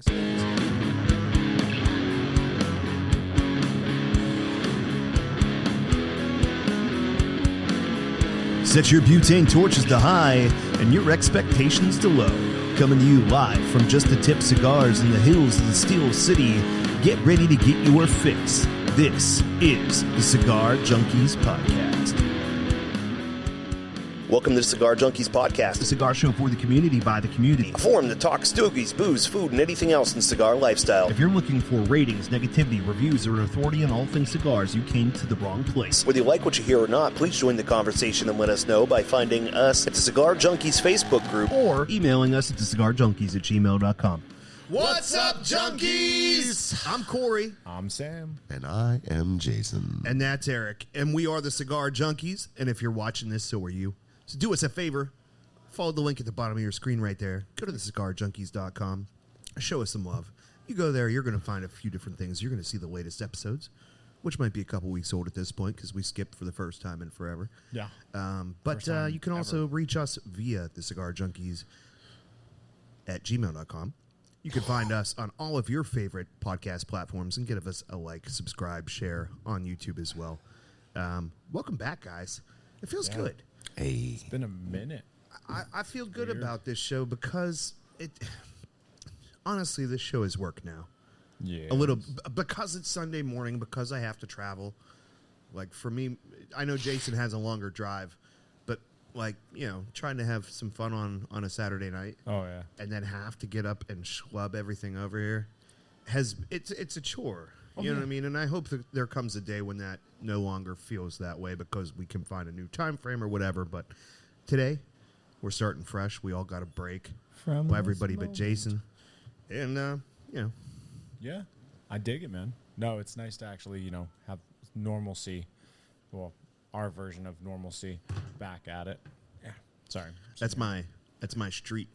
Set your butane torches to high and your expectations to low. Coming to you live from Just the Tip Cigars in the hills of the Steel City. Get ready to get your fix. This is the Cigar Junkies Podcast. Welcome to the Cigar Junkies Podcast, a cigar show for the community by the community. A forum to talk stogies, booze, food, and anything else in the cigar lifestyle. If you're looking for ratings, negativity, reviews, or an authority on all things cigars, you came to the wrong place. Whether you like what you hear or not, please join the conversation and let us know by finding us at the Cigar Junkies Facebook group or emailing us at thecigarjunkies@gmail.com. What's up, junkies? I'm Corey. I'm Sam. And I am Jason. And that's Eric. And we are the Cigar Junkies. And if you're watching this, so are you. So do us a favor. Follow the link at the bottom of your screen right there. Go to thecigarjunkies.com. Show us some love. You go there, you're going to find a few different things. You're going to see the latest episodes, which might be a couple weeks old at this point because we skipped for the first time in forever. Yeah. But you can also reach us via thecigarjunkies@gmail.com. You can find us on all of your favorite podcast platforms and give us a like, subscribe, share on YouTube as well. Welcome back, guys. It feels good. Hey. It's been a minute. I feel good about this show because honestly, this show is work now. Yeah. A little, because it's Sunday morning, because I have to travel. Like, for me, I know Jason has a longer drive, but, like, you know, trying to have some fun on a Saturday night. Oh, yeah. And then have to get up and schlub everything over here. It's a chore. You know what I mean? And I hope that there comes a day when that no longer feels that way because we can find a new time frame or whatever. But today, we're starting fresh. We all got a break. From everybody but Jason. And, you know. Yeah. I dig it, man. No, it's nice to actually, you know, have normalcy. Well, our version of normalcy back at it. Yeah. Sorry. That's my street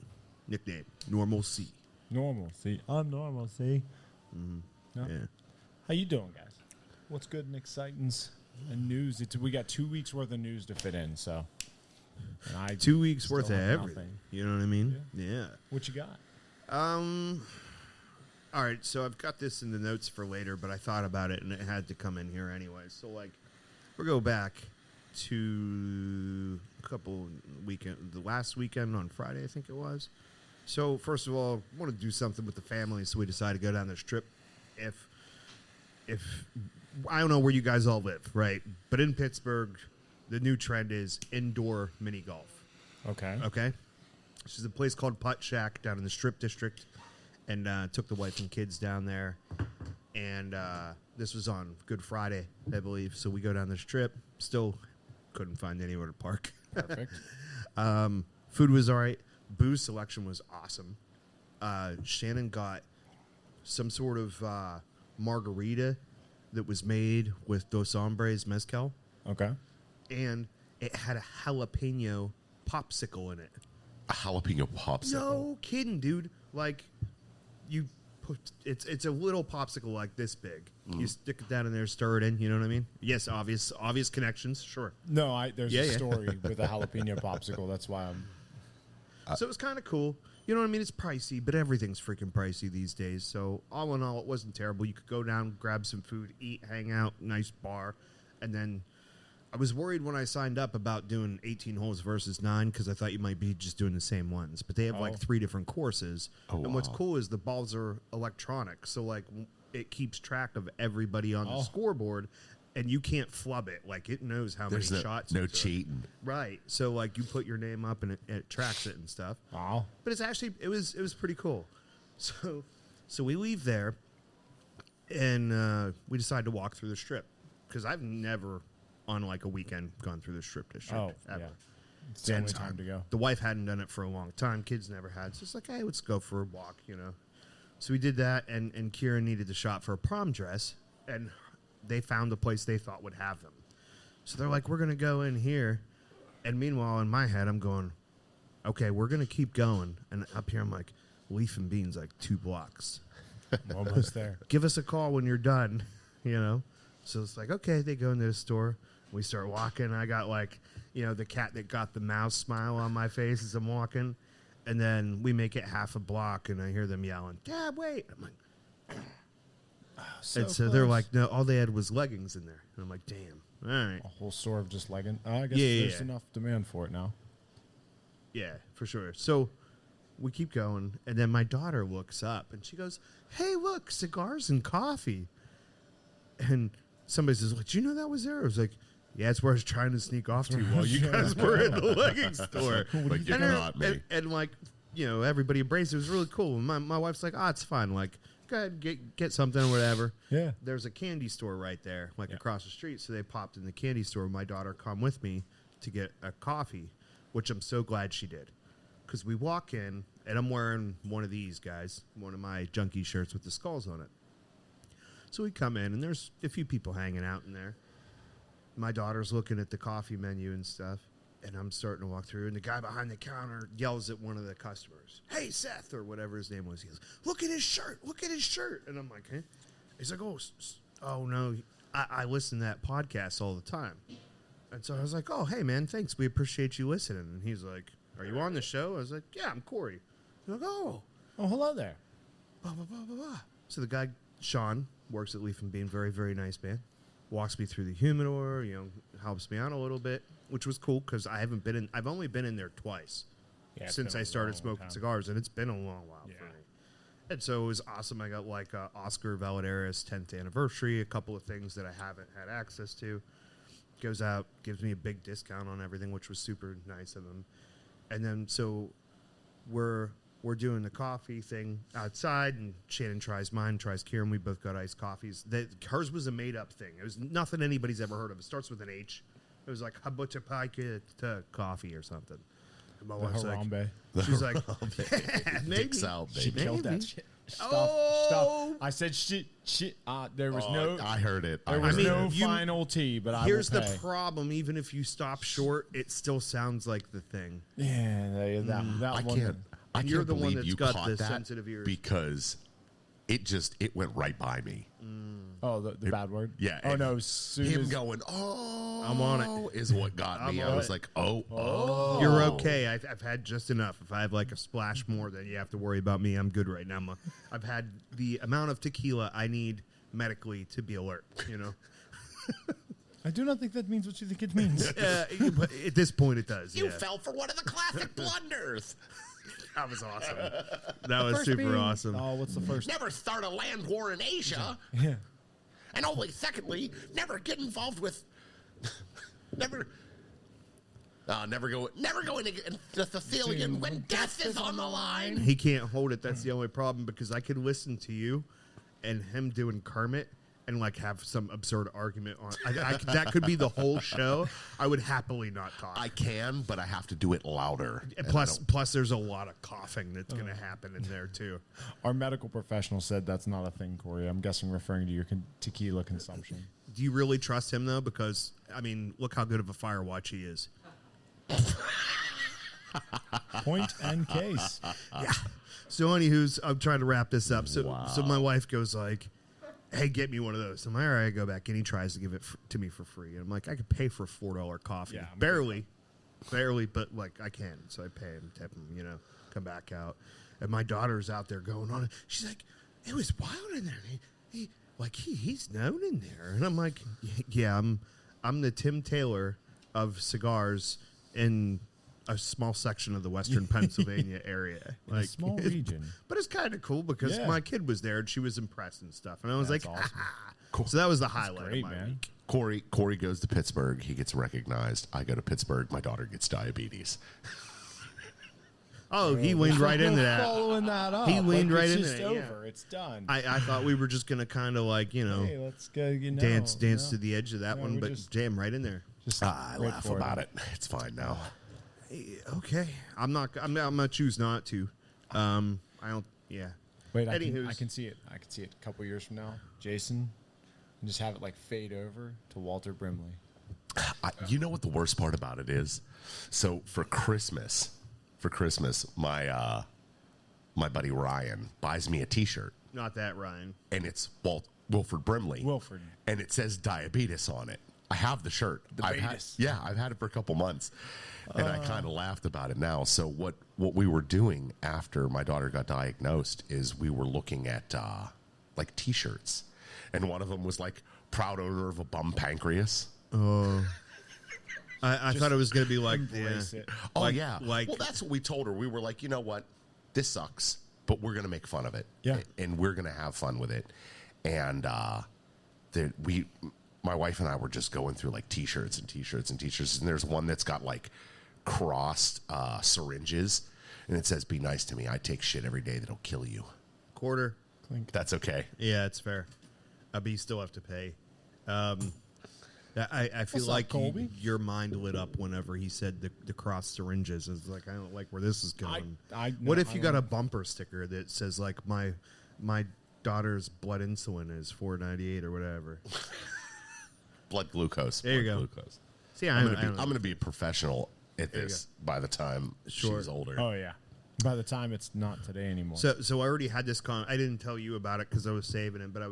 nickname, Normal C. Normalcy. I'm normalcy. Mm-hmm. No? Yeah. How you doing, guys? What's good and exciting and news? We got 2 weeks worth of news to fit in, so. And I 2 weeks worth of have everything. nothing. You know what I mean? Yeah. What you got? All right, so I've got this in the notes for later, but I thought about it and it had to come in here anyway. So, like, we'll go back to a couple the last weekend on Friday, I think it was. So, first of all, I want to do something with the family, so we decided to go down this trip. If I don't know where you guys all live, right? But in Pittsburgh, the new trend is indoor mini golf. Okay. Okay? This is a place called Putt Shack down in the Strip District, and took the wife and kids down there. And this was on Good Friday, I believe. So we go down the Strip. Still couldn't find anywhere to park. Perfect. Food was all right. Booze selection was awesome. Shannon got some sort of margarita that was made with Dos Hombres mezcal. Okay. And it had a jalapeno popsicle in it. A jalapeno popsicle. No kidding, dude. Like, you put it's a little popsicle like this big. You stick it down in there, stir it in. You know what I mean? Yes, obvious connections. Sure. No, there's a story with a jalapeno popsicle. That's why I'm. So it was kind of cool. You know what I mean? It's pricey, but everything's freaking pricey these days. So all in all, it wasn't terrible. You could go down, grab some food, eat, hang out, nice bar. And then I was worried when I signed up about doing 18 holes versus 9 because I thought you might be just doing the same ones. But they have like 3 different courses. Oh, and what's cool is the balls are electronic. So like it keeps track of everybody on the scoreboard. And you can't flub it. Like, it knows how many shots. No cheating. Right. So, like, you put your name up and it tracks it and stuff. Wow. But it's actually, it was pretty cool. So we leave there, and we decide to walk through the Strip. Because I've never, on, like, a weekend, gone through the Strip district. Ever. Yeah. It's the only time to go. The wife hadn't done it for a long time. Kids never had. So it's like, hey, let's go for a walk, you know. So we did that, and Kieran needed to shop for a prom dress. And they found a place they thought would have them. So they're like, we're going to go in here. And meanwhile, in my head, I'm going, okay, we're going to keep going. And up here, I'm like, Leaf and Beans, like 2 blocks. I'm almost there. Give us a call when you're done, you know? So it's like, okay, they go into the store. We start walking. I got like, you know, the cat that got the mouse smile on my face as I'm walking. And then we make it half a block, and I hear them yelling, "Dad, wait!" I'm like, so they're like, "No, all they had was leggings in there." And I'm like, "Damn, all right." A whole store of just leggings. I guess Yeah, there's enough demand for it now. Yeah, for sure. So we keep going, and then my daughter looks up, and she goes, "Hey, look, cigars and coffee." And somebody says, "Well, did you know that was there?" I was like, "Yeah, it's where I was trying to sneak off to while you guys were in the leggings store." Like, you got me. And like, you know, everybody embraced it. It was really cool. And my wife's like, "Oh, it's fine. Like, go ahead, get something or whatever." Yeah. There's a candy store right there, like across the street. So they popped in the candy store. My daughter come with me to get a coffee, which I'm so glad she did. Because we walk in, and I'm wearing one of these guys, one of my junkie shirts with the skulls on it. So we come in, and there's a few people hanging out in there. My daughter's looking at the coffee menu and stuff, and I'm starting to walk through, and the guy behind the counter yells at one of the customers, "Hey, Seth," or whatever his name was. He goes, "Look at his shirt. Look at his shirt." And I'm like, "Huh?" He's like, oh no, I listen to that podcast all the time." And so I was like, "Oh, hey, man, thanks. We appreciate you listening." And he's like, "Are you on the show?" I was like, "Yeah, I'm Corey." He's like, "Oh, hello there." blah, blah, blah, blah, blah. So the guy, Sean, works at Leaf and Bean, very, very nice man. Walks me through the humidor, you know, helps me out a little bit, which was cool because I've only been in there twice since I started smoking cigars, and it's been a long while for me. And so it was awesome. I got like Oscar Valadares 10th anniversary, a couple of things that I haven't had access to. Goes out, gives me a big discount on everything, which was super nice of him. And then so we're doing the coffee thing outside, and Shannon tries mine, tries Kieran. We both got iced coffees. Hers was a made-up thing. It was nothing anybody's ever heard of. It starts with an H. It was like Habuchapaka coffee or something. And my wife's like, she's like, yeah, maybe. Dicks out, baby. She killed that shit. Stuff. I said shit. There was no. I heard it. There was no final T, but here's the problem. Even if you stop short, it still sounds like the thing. Yeah, that I one. can't. I And you're can't the one believe that's you got caught the that sensitive ears. because it went right by me. Oh, the bad word? Yeah. Oh, no. As soon Him as going, "Oh, I'm on it," is what got me. I was like, oh. You're okay. I've had just enough. If I have like a splash more, then you have to worry about me. I'm good right now. I've had the amount of tequila I need medically to be alert, you know? I do not think that means what you think it means. But at this point, it does. You yeah. fell for one of the classic blunders. That was awesome. That was super awesome. Oh, what's the first? Never start a land war in Asia. Yeah. And only secondly, never get involved with, never go into the Sicilian when death is on the line. He can't hold it. That's the only problem, because I could listen to you and him doing Kermit and like have some absurd argument on. That could be the whole show. I would happily not talk. I can, but I have to do it louder. Plus, there's a lot of coughing that's going to happen in there too. Our medical professional said that's not a thing, Corey. I'm guessing referring to your tequila consumption. Do you really trust him though? Because I mean, look how good of a fire watch he is. Point and case. Yeah. So, anywho's, I'm trying to wrap this up. So my wife goes like, "Hey, get me one of those." I'm like, "All right," I go back, and he tries to give it to me for free. And I'm like, I could pay for a $4 coffee. Yeah, barely, but like I can. So I pay him, tip him, you know, come back out. And my daughter's out there going on. She's like, "It was wild in there. He's known in there." And I'm like, "Yeah, I'm the Tim Taylor of cigars in a small section of the Western Pennsylvania area, like a small region." But it's kind of cool because my kid was there and she was impressed and stuff, and I was That's like, awesome. Cool. So that was the highlight Great, of my man. week. Corey goes to Pittsburgh. He gets recognized. I go to Pittsburgh. My daughter gets diabetes. Oh, he leaned right into that. Following that up. He leaned right into it. It's that. just Yeah. over. It's done. I thought we were just gonna kind of like, you know, hey, let's go. dance to the edge of that one, but jam right in there. I laugh about it. It's fine now. Okay, I'm not choose not to. I don't. Yeah. Wait, I can see it. I can see it a couple years from now, Jason, and just have it like fade over to Walter Brimley. You know what the worst part about it is? So for Christmas, my buddy Ryan buys me a T-shirt, Not that, Ryan. and it's Wilford Brimley. Wilford. And it says diabetes on it. I have the shirt. I've had it for a couple months, and I kind of laughed about it now. So what what we were doing after my daughter got diagnosed is we were looking at like T-shirts, and one of them was like "proud owner of a bum pancreas." Oh, I thought it was going to be like, It. Oh like, yeah, like well, that's what we told her. We were like, you know what, this sucks, but we're going to make fun of it, Yeah. and we're going to have fun with it, and my wife and I were just going through like T-shirts and T-shirts and T-shirts, and there's one that's got like crossed syringes, and it says, "Be nice to me. I take shit every day that'll kill you." quarter. Clink. That's okay. Yeah, it's fair. But you still have to pay. I feel What's up, like Colby? your mind lit up whenever he said the cross syringes. It's like, I don't like where this is going. What if you got a bumper sticker that says like my daughter's blood insulin is $4.98 or whatever? Blood glucose. There you blood go. Glucose. See, I'm gonna be a professional at There you this by the time she's older. Oh yeah. By the time it's not today anymore. So I already had this I didn't tell you about it because I was saving it, but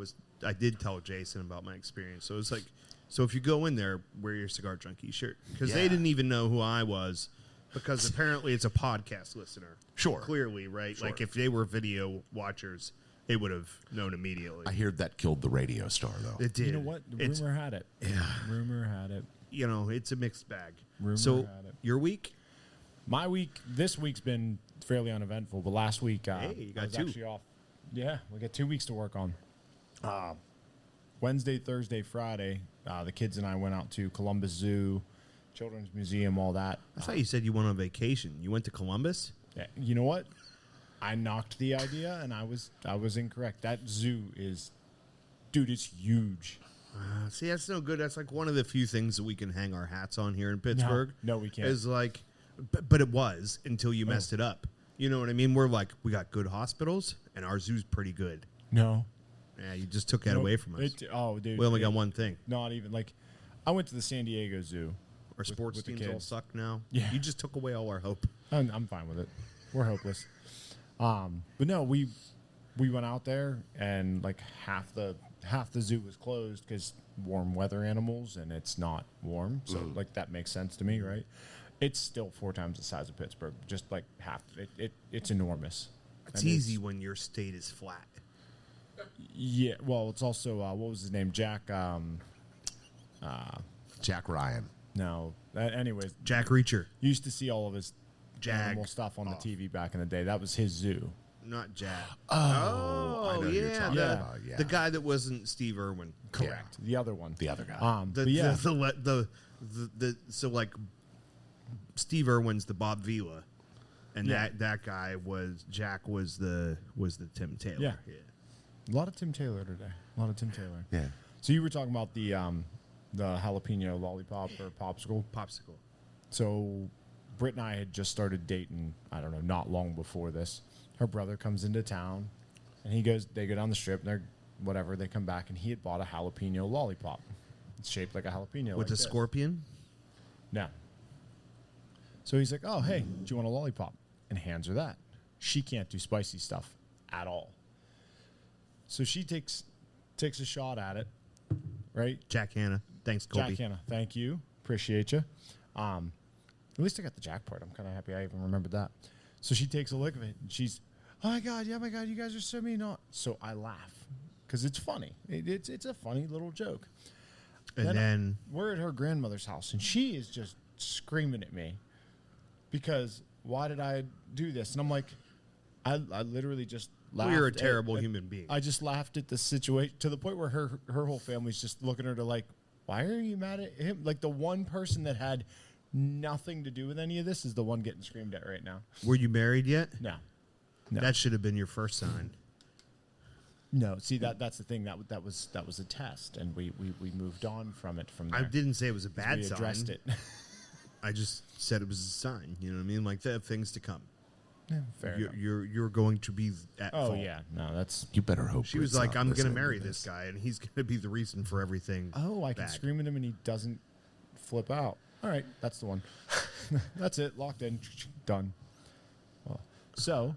I did tell Jason about my experience. So it's like, so if you go in there, wear your Cigar Junkie shirt, because they Yeah. didn't even know who I was, because apparently it's a podcast listener. Sure. Clearly, right? Sure. Like if they were video watchers, they would have known immediately. I hear that killed the radio star though. It did. you know what? It's, Rumor had it. Yeah. Rumor had it. you know, it's a mixed bag. Rumor So had it. your week? My week, this week's been fairly uneventful, but last week Hey, you got I was two. actually off. Yeah, we got 2 weeks to work on. Wednesday, Thursday, Friday, the kids and I went out to Columbus Zoo, Children's Museum, all that. I thought you said you went on vacation. You went to Columbus? Yeah, you know what? I knocked the idea, and I was incorrect. That zoo is, dude, it's huge. See, that's no good. That's like one of the few things that we can hang our hats on here in Pittsburgh. No, we can't. Is like, but it was until you messed it up. You know what I mean? We're like, we got good hospitals, and our zoo's pretty good. No. Yeah, you just took that away from us. Dude. We only got one thing. Not even, like, I went to the San Diego Zoo. Our sports with the teams all kids. suck now. Yeah. You just took away all our hope. I'm fine with it. We're hopeless. But no, we went out there, and like half the zoo was closed because warm weather animals, and it's not warm, so like that makes sense to me, right? It's still 4 times the size of Pittsburgh, just like half. It's enormous. It's And easy when your state is flat. Yeah. Well, it's also what was his name? Jack. Jack Ryan. No. Anyways, Jack Reacher, you used to see all of his animal stuff on the off. TV back in the day. That was his zoo. not Jack. I know who you're talking Yeah. about. Yeah. The guy that wasn't Steve Irwin. Correct. The other one. The other guy. But yeah. So like Steve Irwin's the Bob Vila, and Yeah. that guy was Jack was the Tim Taylor. Yeah. A lot of Tim Taylor today. A lot of Tim Taylor. Yeah. So you were talking about the jalapeno lollipop or popsicle. Popsicle. So Britt and I had just started dating, I don't know, not long before this. Her brother comes into town, and they go down the strip, and they come back, and he had bought a jalapeno lollipop. It's shaped like a jalapeno. With like a this. scorpion? No. So he's like, oh, hey, do you want a lollipop? And hands her that. She can't do spicy stuff at all. So she takes a shot at it, right? Jack Hanna. Thanks, Colby. Jack Hanna, thank you. Appreciate you. At least I got the Jack part. I'm kind of happy I even remembered that. So she takes a look of it, and she's, oh, my God, you guys are so mean. So I laugh because it's funny. It's a funny little joke. And then We're at her grandmother's house, and she is just screaming at me because why did I do this? And I'm like, I literally just laughed. you're a terrible human being. I just laughed at the situation to the point where her whole family's just looking at her like, why are you mad at him? Like the one person that had nothing to do with any of this is the one getting screamed at right now. Were you married yet? No. That should have been your first sign. No, see that's the thing that was a test, and we moved on from it from there. I didn't say it was a bad we sign. addressed it. I just said it was a sign. You know what I mean? Like there are things to come. Fair enough. You're going to be at Oh fault. yeah, no, that's. You better hope. She was Britt's like, not I'm going to listening marry to this guy, and he's going to be the reason for everything. Oh, I can bad. scream at him and he doesn't flip out. All right, that's the one. That's it. Locked in. Done. Well, so,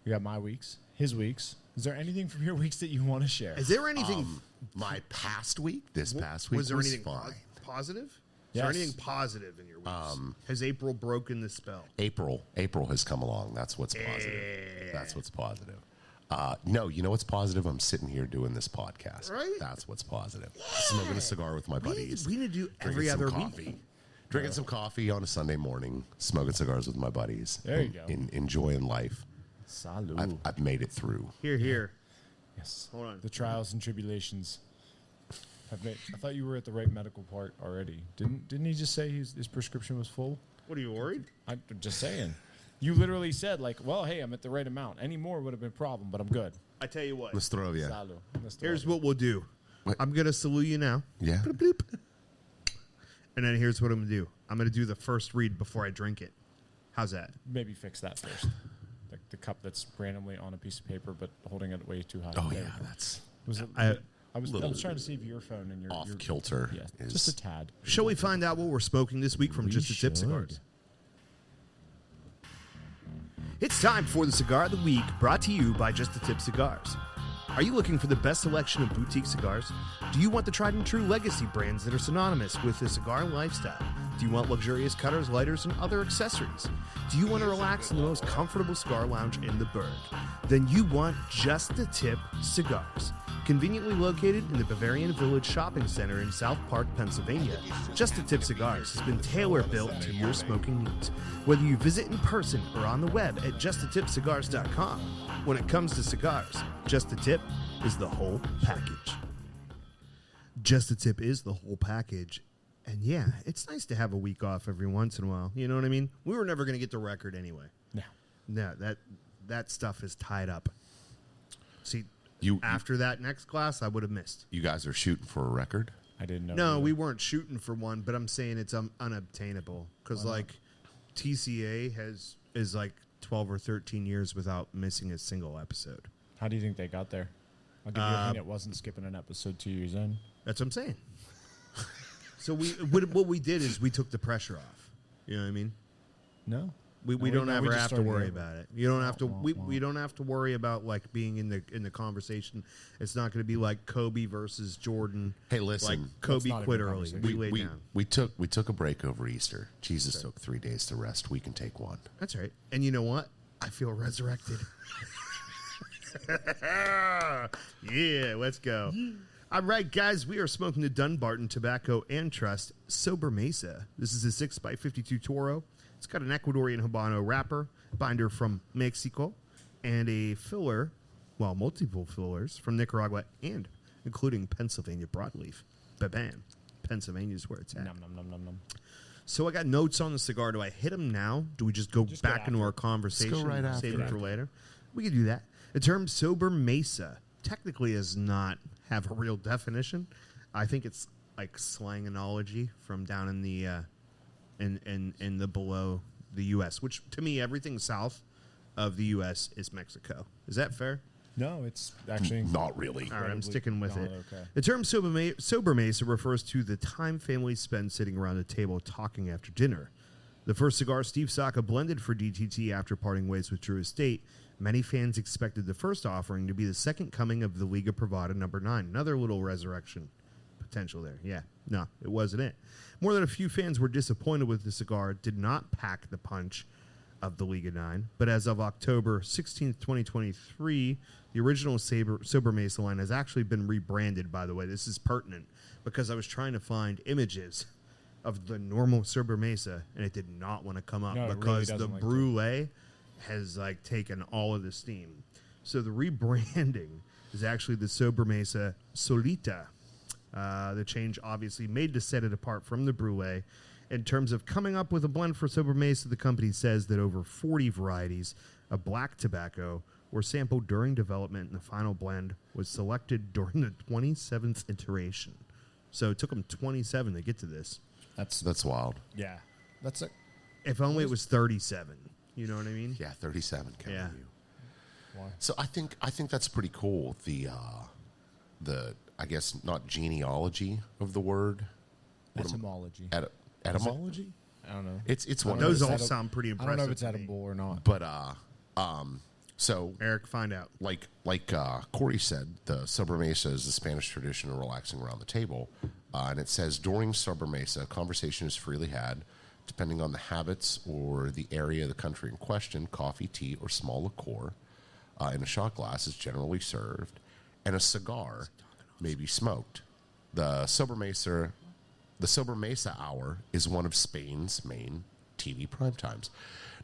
we got my weeks, his weeks. Is there anything from your weeks that you want to share? Is there anything? My past week, this past week was there anything fine. positive? there anything positive in your weeks? Has April broken the spell? April has come along. That's what's positive. That's what's positive. No, you know what's positive? I'm sitting here doing this podcast. Right? That's what's positive. Smoking a cigar with my buddies. We need to do every other coffee. week. Drinking some coffee on a Sunday morning, smoking cigars with my buddies. There you go. Enjoying life. Salud. I've made it through. Here. Yes. Hold on. The trials and tribulations. I thought you were at the right medical part already. Didn't he just say his prescription was full? What, are you worried? I'm just saying. You literally said, like, well, hey, I'm at the right amount. Any more would have been a problem, but I'm good. I tell you what. Nostrovia. Salud. Here's what we'll do. What? I'm going to salute you now. Yeah. Bloop, bloop. And then here's what I'm going to do. I'm going to do the first read before I drink it. How's that? Maybe fix that first. The cup that's randomly on a piece of paper, but holding it way too high. Oh, There yeah, we go. that's Was it? I was trying to see if your phone and your off your, kilter. Yeah, just a tad. Shall we find out what we're smoking this week from We Just a Tip should. Cigars? It's time for the Cigar of the Week, brought to you by Just a Tip Cigars. Are you looking for the best selection of boutique cigars? Do you want the tried and true legacy brands that are synonymous with the cigar lifestyle? Do you want luxurious cutters, lighters, and other accessories? Do you want to relax in the most comfortable cigar lounge in the burg? Then you want Just a Tip Cigars. Conveniently located in the Bavarian Village Shopping Center in South Park, Pennsylvania, Just a Tip Cigars has been tailor-built to your smoking needs. Whether you visit in person or on the web at justatipcigars.com, when it comes to cigars, Just a Tip is the whole package. Just a Tip is the whole package. And yeah, it's nice to have a week off every once in a while. You know what I mean? We were never going to get the record anyway. No, that stuff is tied up. See, after that next class, I would have missed. You guys are shooting for a record? I didn't know. No, we weren't shooting for one, but I'm saying it's unobtainable because like TCA is like 12 or 13 years without missing a single episode. How do you think they got there? I'll give you a hint. It wasn't skipping an episode 2 years in. That's what I'm saying. So what we did is we took the pressure off. You know what I mean? No. We don't ever just have to started worry over. about it. You don't have to. We don't have to worry about like being in the conversation. It's not going to be like Kobe versus Jordan. Hey, listen. Like That's Kobe not a quit good early. conversation. We laid down. We took a break over Easter. Jesus took 3 days to rest. We can take one. That's right. And you know what? I feel resurrected. Yeah, let's go. All right, guys, we are smoking the Dunbarton Tobacco and Trust Sober Mesa. This is a 6x52 Toro. It's got an Ecuadorian Habano wrapper, binder from Mexico, and a filler, well, multiple fillers from Nicaragua and including Pennsylvania broadleaf. Bam. Pennsylvania's where it's at. Nom, nom, nom, nom, nom. So I got notes on the cigar. Do I hit them now? Do we just go Just go back into after our it. conversation Let's go right and save after it it. for later? We could do that. The term Sober Mesa technically does not have a real definition. I think it's like slangonology from down in the in the below the U.S., which to me everything south of the U.S. is Mexico. Is that fair? No, it's actually Not really. All right, I'm Incredibly sticking with not it. okay. The term sober mesa refers to the time families spend sitting around a table talking after dinner. The first cigar Steve Saka blended for DTT after parting ways with Drew Estate, many fans expected the first offering to be the second coming of the Liga Privada No. 9. Another little resurrection potential there. Yeah, no, it wasn't it. More than a few fans were disappointed with the cigar. It did not pack the punch of the Liga 9, but as of October 16th, 2023, the original Sober Mesa line has actually been rebranded, by the way. This is pertinent because I was trying to find images of the normal Sober Mesa, and it did not want to come up No, it really because the doesn't like to. Brulee has like taken all of the steam. So the rebranding is actually the Sober Mesa Solita. The change obviously made to set it apart from the Brulee. In terms of coming up with a blend for Sober Mesa, the company says that over 40 varieties of black tobacco were sampled during development, and the final blend was selected during the 27th iteration. So it took them 27 to get to this. That's wild. yeah. That's it. If only it was 37. You know what I mean? Yeah, 37 counting Yeah. you. Why? So I think that's pretty cool. The I guess not genealogy of the word. Etymology. Etymology? I don't know. It's one of Those those. all sound pretty I impressive. don't know if it's to me. edible or not. But so Eric, find out. like Corey said, the Sober Mesa is the Spanish tradition of relaxing around the table. And it says, during sobremesa, conversation is freely had. Depending on the habits or the area of the country in question, coffee, tea, or small liqueur in a shot glass is generally served, and a cigar may be smoked. The sobremesa hour is one of Spain's main TV prime times.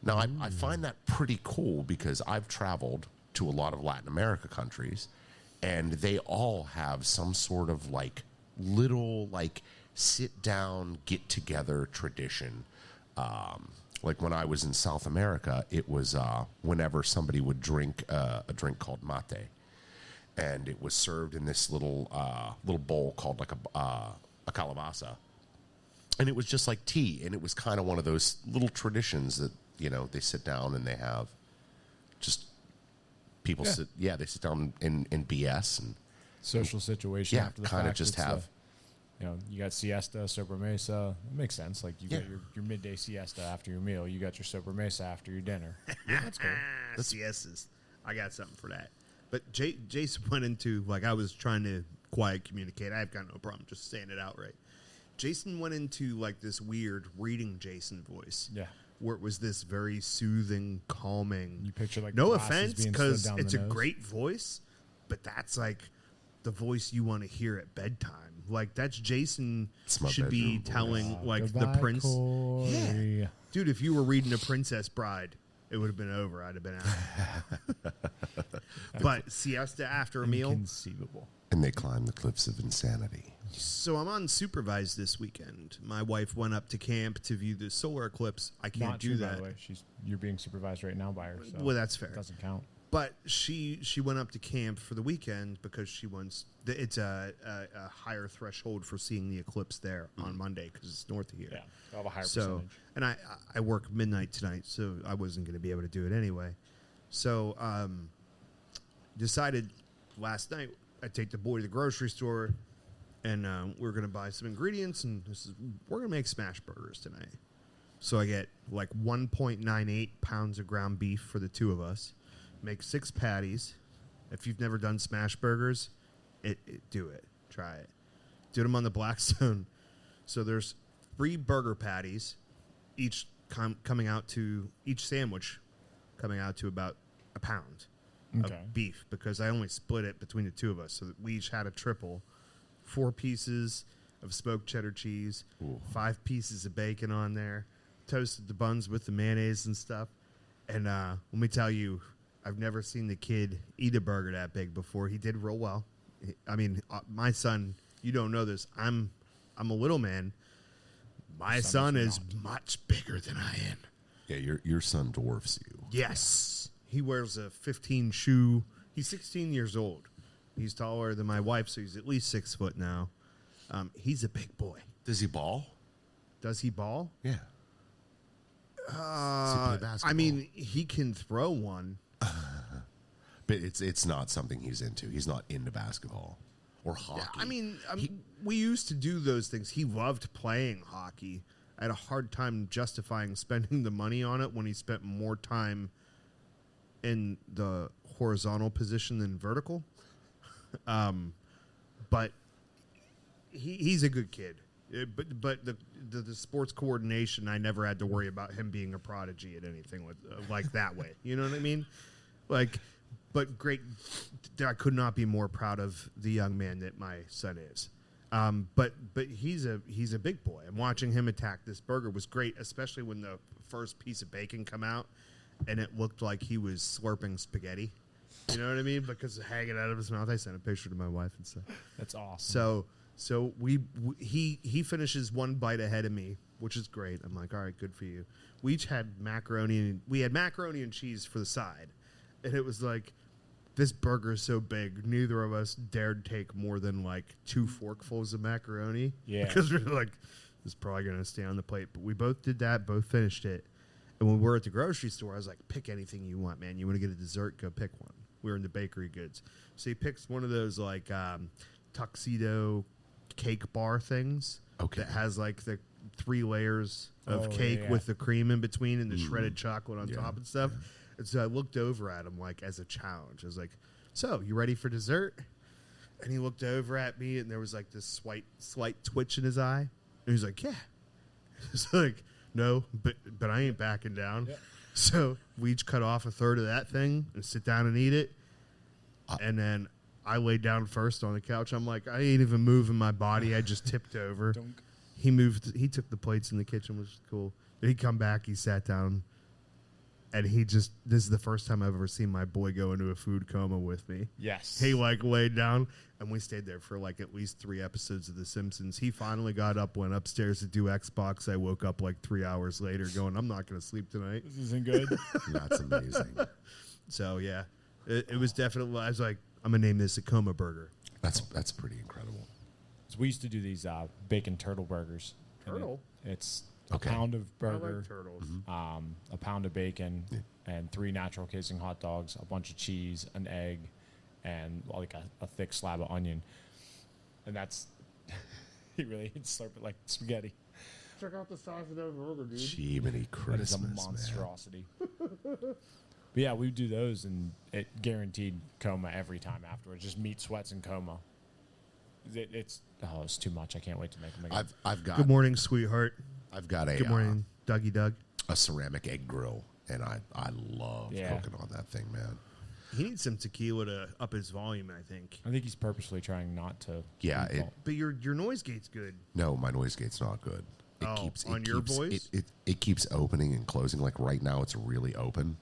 Now, I find that pretty cool because I've traveled to a lot of Latin America countries, and they all have some sort of like little like sit down, get together tradition. Like when I was in South America, it was whenever somebody would drink a drink called mate, and it was served in this little bowl called like a calabaza, and it was just like tea, and it was kind of one of those little traditions that they sit down and they have just people they sit down in BS and social situation. After the kind of fact, just have. You got siesta, sobremesa. It makes sense. Like you got your midday siesta after your meal. You got your sobremesa after your dinner. That's cool. The siestas. I got something for that. But Jason went into, like, I was trying to quiet communicate. I've got no problem just saying it outright. Jason went into like this weird reading Jason voice. Yeah. Where it was this very soothing, calming. You picture like no glasses offense, being because slid down it's the a nose. great voice, but that's like the voice you want to hear at bedtime. Like that's Jason my should be bedroom voice. telling like Goodbye, the prince. Corey. Yeah, dude, if you were reading A Princess Bride, it would have been over. I'd have been out. But siesta after a meal. Inconceivable. And they climb the cliffs of insanity. So I'm unsupervised this weekend. My wife went up to camp to view the solar eclipse. I can't Not do true, that. by the way. You're being supervised right now by her. So Well, that's fair. It doesn't count. But she went up to camp for the weekend because she wants it's a higher threshold for seeing the eclipse there on Monday because it's north of here. Yeah, I'll have a higher So, percentage. and I work midnight tonight, so I wasn't going to be able to do it anyway. So decided last night I'd take the boy to the grocery store, and we were going to buy some ingredients, and we're going to make smash burgers tonight. So I get like 1.98 pounds of ground beef for the two of us. Make 6 patties. If you've never done smash burgers, do it. Try it. Do them on the Blackstone. So there's 3 burger patties, each sandwich coming out to about a pound of beef, because I only split it between the two of us, so that we each had a triple. 4 pieces of smoked cheddar cheese, 5 pieces of bacon on there, toasted the buns with the mayonnaise and stuff. And let me tell you, I've never seen the kid eat a burger that big before. He did real well. I mean, my son, you don't know this. I'm a little man. My son is much bigger than I am. Yeah, your son dwarfs you. Yes. He wears a 15 shoe. He's 16 years old. He's taller than my wife, so he's at least 6 foot now. He's a big boy. Does he ball? Does he ball? Yeah. Does he play basketball? I mean, he can throw one. But it's not something he's into. He's not into basketball or hockey. Yeah, I mean, we used to do those things. He loved playing hockey. I had a hard time justifying spending the money on it when he spent more time in the horizontal position than vertical. But he's a good kid. But the sports coordination, I never had to worry about him being a prodigy at anything like that way. You know what I mean? But great. I could not be more proud of the young man that my son is. But he's a big boy. And watching him attack this burger was great, especially when the first piece of bacon come out and it looked like he was slurping spaghetti. You know what I mean? Because hanging out of his mouth. I sent a picture to my wife and stuff. That's awesome. So he finishes 1 bite ahead of me, which is great. I'm like, all right, good for you. We each had macaroni and cheese for the side, and it was like, this burger is so big, neither of us dared take more than like 2 forkfuls of macaroni. Yeah, because we're like, this is probably gonna stay on the plate. But we both did that, both finished it. And when we were at the grocery store, I was like, pick anything you want, man. You want to get a dessert? Go pick one. We were in the bakery goods, so he picks one of those like tuxedo cake bar things that has like the 3 layers of cake with the cream in between and the shredded chocolate on top and stuff. And so I looked over at him like as a challenge. I was like, so you ready for dessert? And he looked over at me, and there was like this slight twitch in his eye. And he's like, yeah. It's like, no, but I ain't backing down. Yep. So we each cut off a third of that thing and sit down and eat it. And then I laid down first on the couch. I'm like, I ain't even moving my body. I just tipped over. He moved. He took the plates in the kitchen, which was cool. Then he come back. He sat down. And this is the first time I've ever seen my boy go into a food coma with me. Yes. He like laid down, and we stayed there for like at least 3 episodes of The Simpsons. He finally got up, went upstairs to do Xbox. I woke up like 3 hours later going, I'm not going to sleep tonight. This isn't good. That's amazing. So, yeah, it was definitely, I was like, I'm going to name this a coma burger. That's pretty incredible. So we used to do these bacon turtle burgers. Turtle? It's a pound of burger. I like turtles. A pound of bacon, and 3 natural casing hot dogs, a bunch of cheese, an egg, and like a thick slab of onion. And that's, he really slurp it like spaghetti. Check out the size of that burger, dude. Jiminy Christmas, That is a monstrosity. But yeah, we would do those, and it guaranteed coma every time afterwards. Just meat, sweats, and coma. It's too much. I can't wait to make them again. I've got. Good morning, sweetheart. I've got a. Good morning, Dougie Doug. A ceramic egg grill, and I love cooking on that thing, man. He needs some tequila to up his volume, I think. I think he's purposely trying not to. Yeah, but your noise gate's good. No, my noise gate's not good. Your voice? It keeps opening and closing. Like right now, it's really open,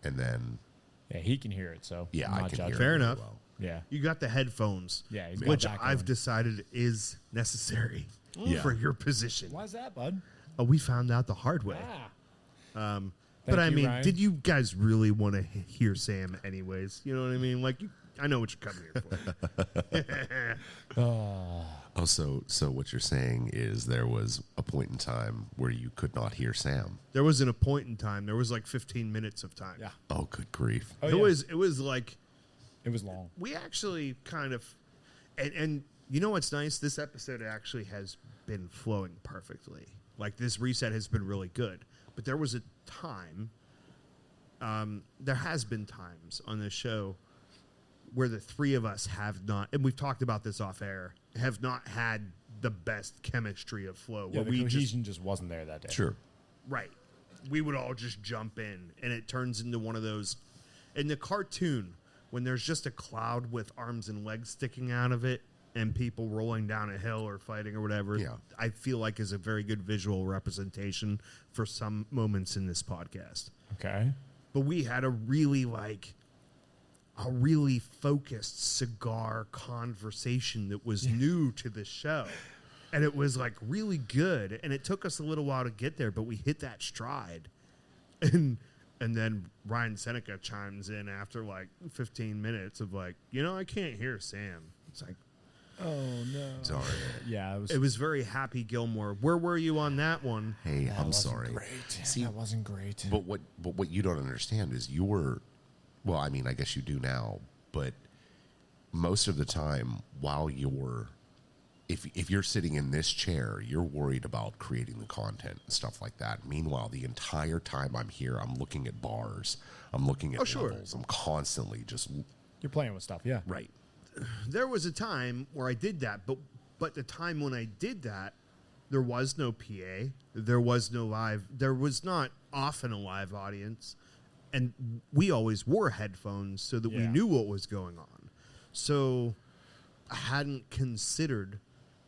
and then. Yeah, he can hear it, so yeah, I can hear it. Fair enough. Well. Yeah, you got the headphones. Yeah, which I've decided is necessary for your position. Why is that, bud? Oh, we found out the hard way. But I mean, Ryan. did you guys really want to hear Sam anyways? You know what I mean? Like, I know what you're coming here for. So what you're saying is there was a point in time where you could not hear Sam. There wasn't a point in time. There was like 15 minutes of time. Yeah. Oh, good grief. Oh, It was like. It was long. We actually kind of, and you know what's nice? This episode actually has been flowing perfectly. Like, this reset has been really good. But there was a time, there has been times on this show where the three of us have not, and we've talked about this off air, have not had the best chemistry of flow. Yeah, where the cohesion just wasn't there that day. Sure. Right. We would all just jump in, and it turns into one of those, in the cartoon, when there's just a cloud with arms and legs sticking out of it and people rolling down a hill or fighting or whatever, I feel like is a very good visual representation for some moments in this podcast. Okay. But we had a really focused cigar conversation that was new to the show. And it was like really good. And it took us a little while to get there, but we hit that stride. And then Ryan Seneca chimes in after like 15 minutes of like, I can't hear Sam. It's like, oh no. Sorry. Yeah, it was very Happy Gilmore. Where were you on that one? Hey, I'm sorry. Great. See, that wasn't great. But what you don't understand is well, I mean, I guess you do now, but most of the time while if you're sitting in this chair, you're worried about creating the content and stuff like that. Meanwhile, the entire time I'm here, I'm looking at bars. I'm looking at levels. I'm constantly just... You're playing with stuff, yeah. Right. There was a time where I did that, but the time when I did that, there was no PA. There was no live. There was not often a live audience. And we always wore headphones so that we knew what was going on. So I hadn't considered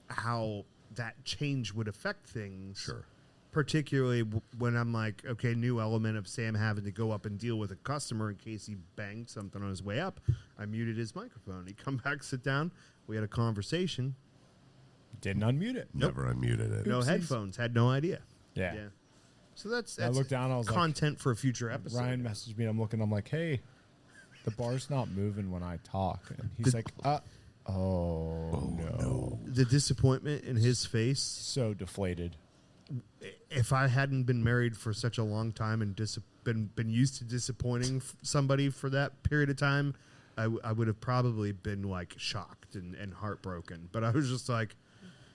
how that change would affect things. Sure. Particularly when I'm like, okay, new element of Sam having to go up and deal with a customer in case he banged something on his way up. I muted his microphone. He'd come back, sit down. We had a conversation. Didn't unmute it. Never unmuted it. No headphones. Had no idea. Yeah. So that's I looked down. I was content for a future episode. Ryan messaged me. I'm looking. I'm like, hey, the bar's not moving when I talk. And he's like, oh no. The disappointment in his face. So deflated. If I hadn't been married for such a long time and been used to disappointing somebody for that period of time, I would have probably been like shocked and heartbroken. But I was just like,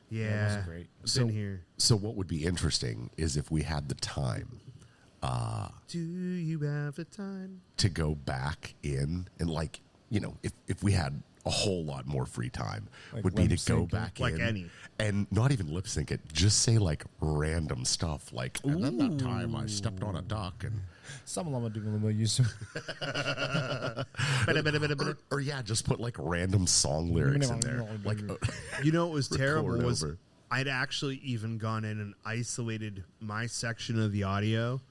yeah, wasn't great. Been here. So what would be interesting is if we had the time. Do you have the time to go back in and if we had a whole lot more free time Like would be to lip go syncing? back Like in any. and not even lip sync it, just say like random stuff like, and then that time I stepped on a duck and or yeah, just put like random song lyrics in there. Like, You know what was terrible record was over. I'd actually even gone in and isolated my section of the audio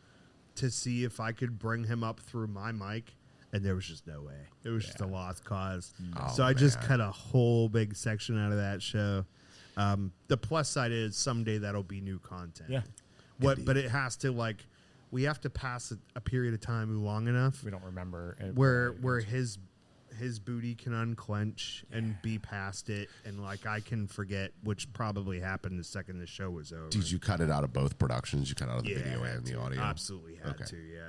to see if I could bring him up through my mic, and there was just no way. It was just a lost cause. Oh, So I just man. cut a whole big section out of that show. The plus side is someday that'll be new content. Yeah. But it has to we have to pass a period of time long enough We don't remember it, where his booty can unclench and be past it, and like I can forget, which probably happened the second the show was over. Did you cut it out of both productions? You cut out of the video had and the to. audio? Absolutely had Okay. to, yeah.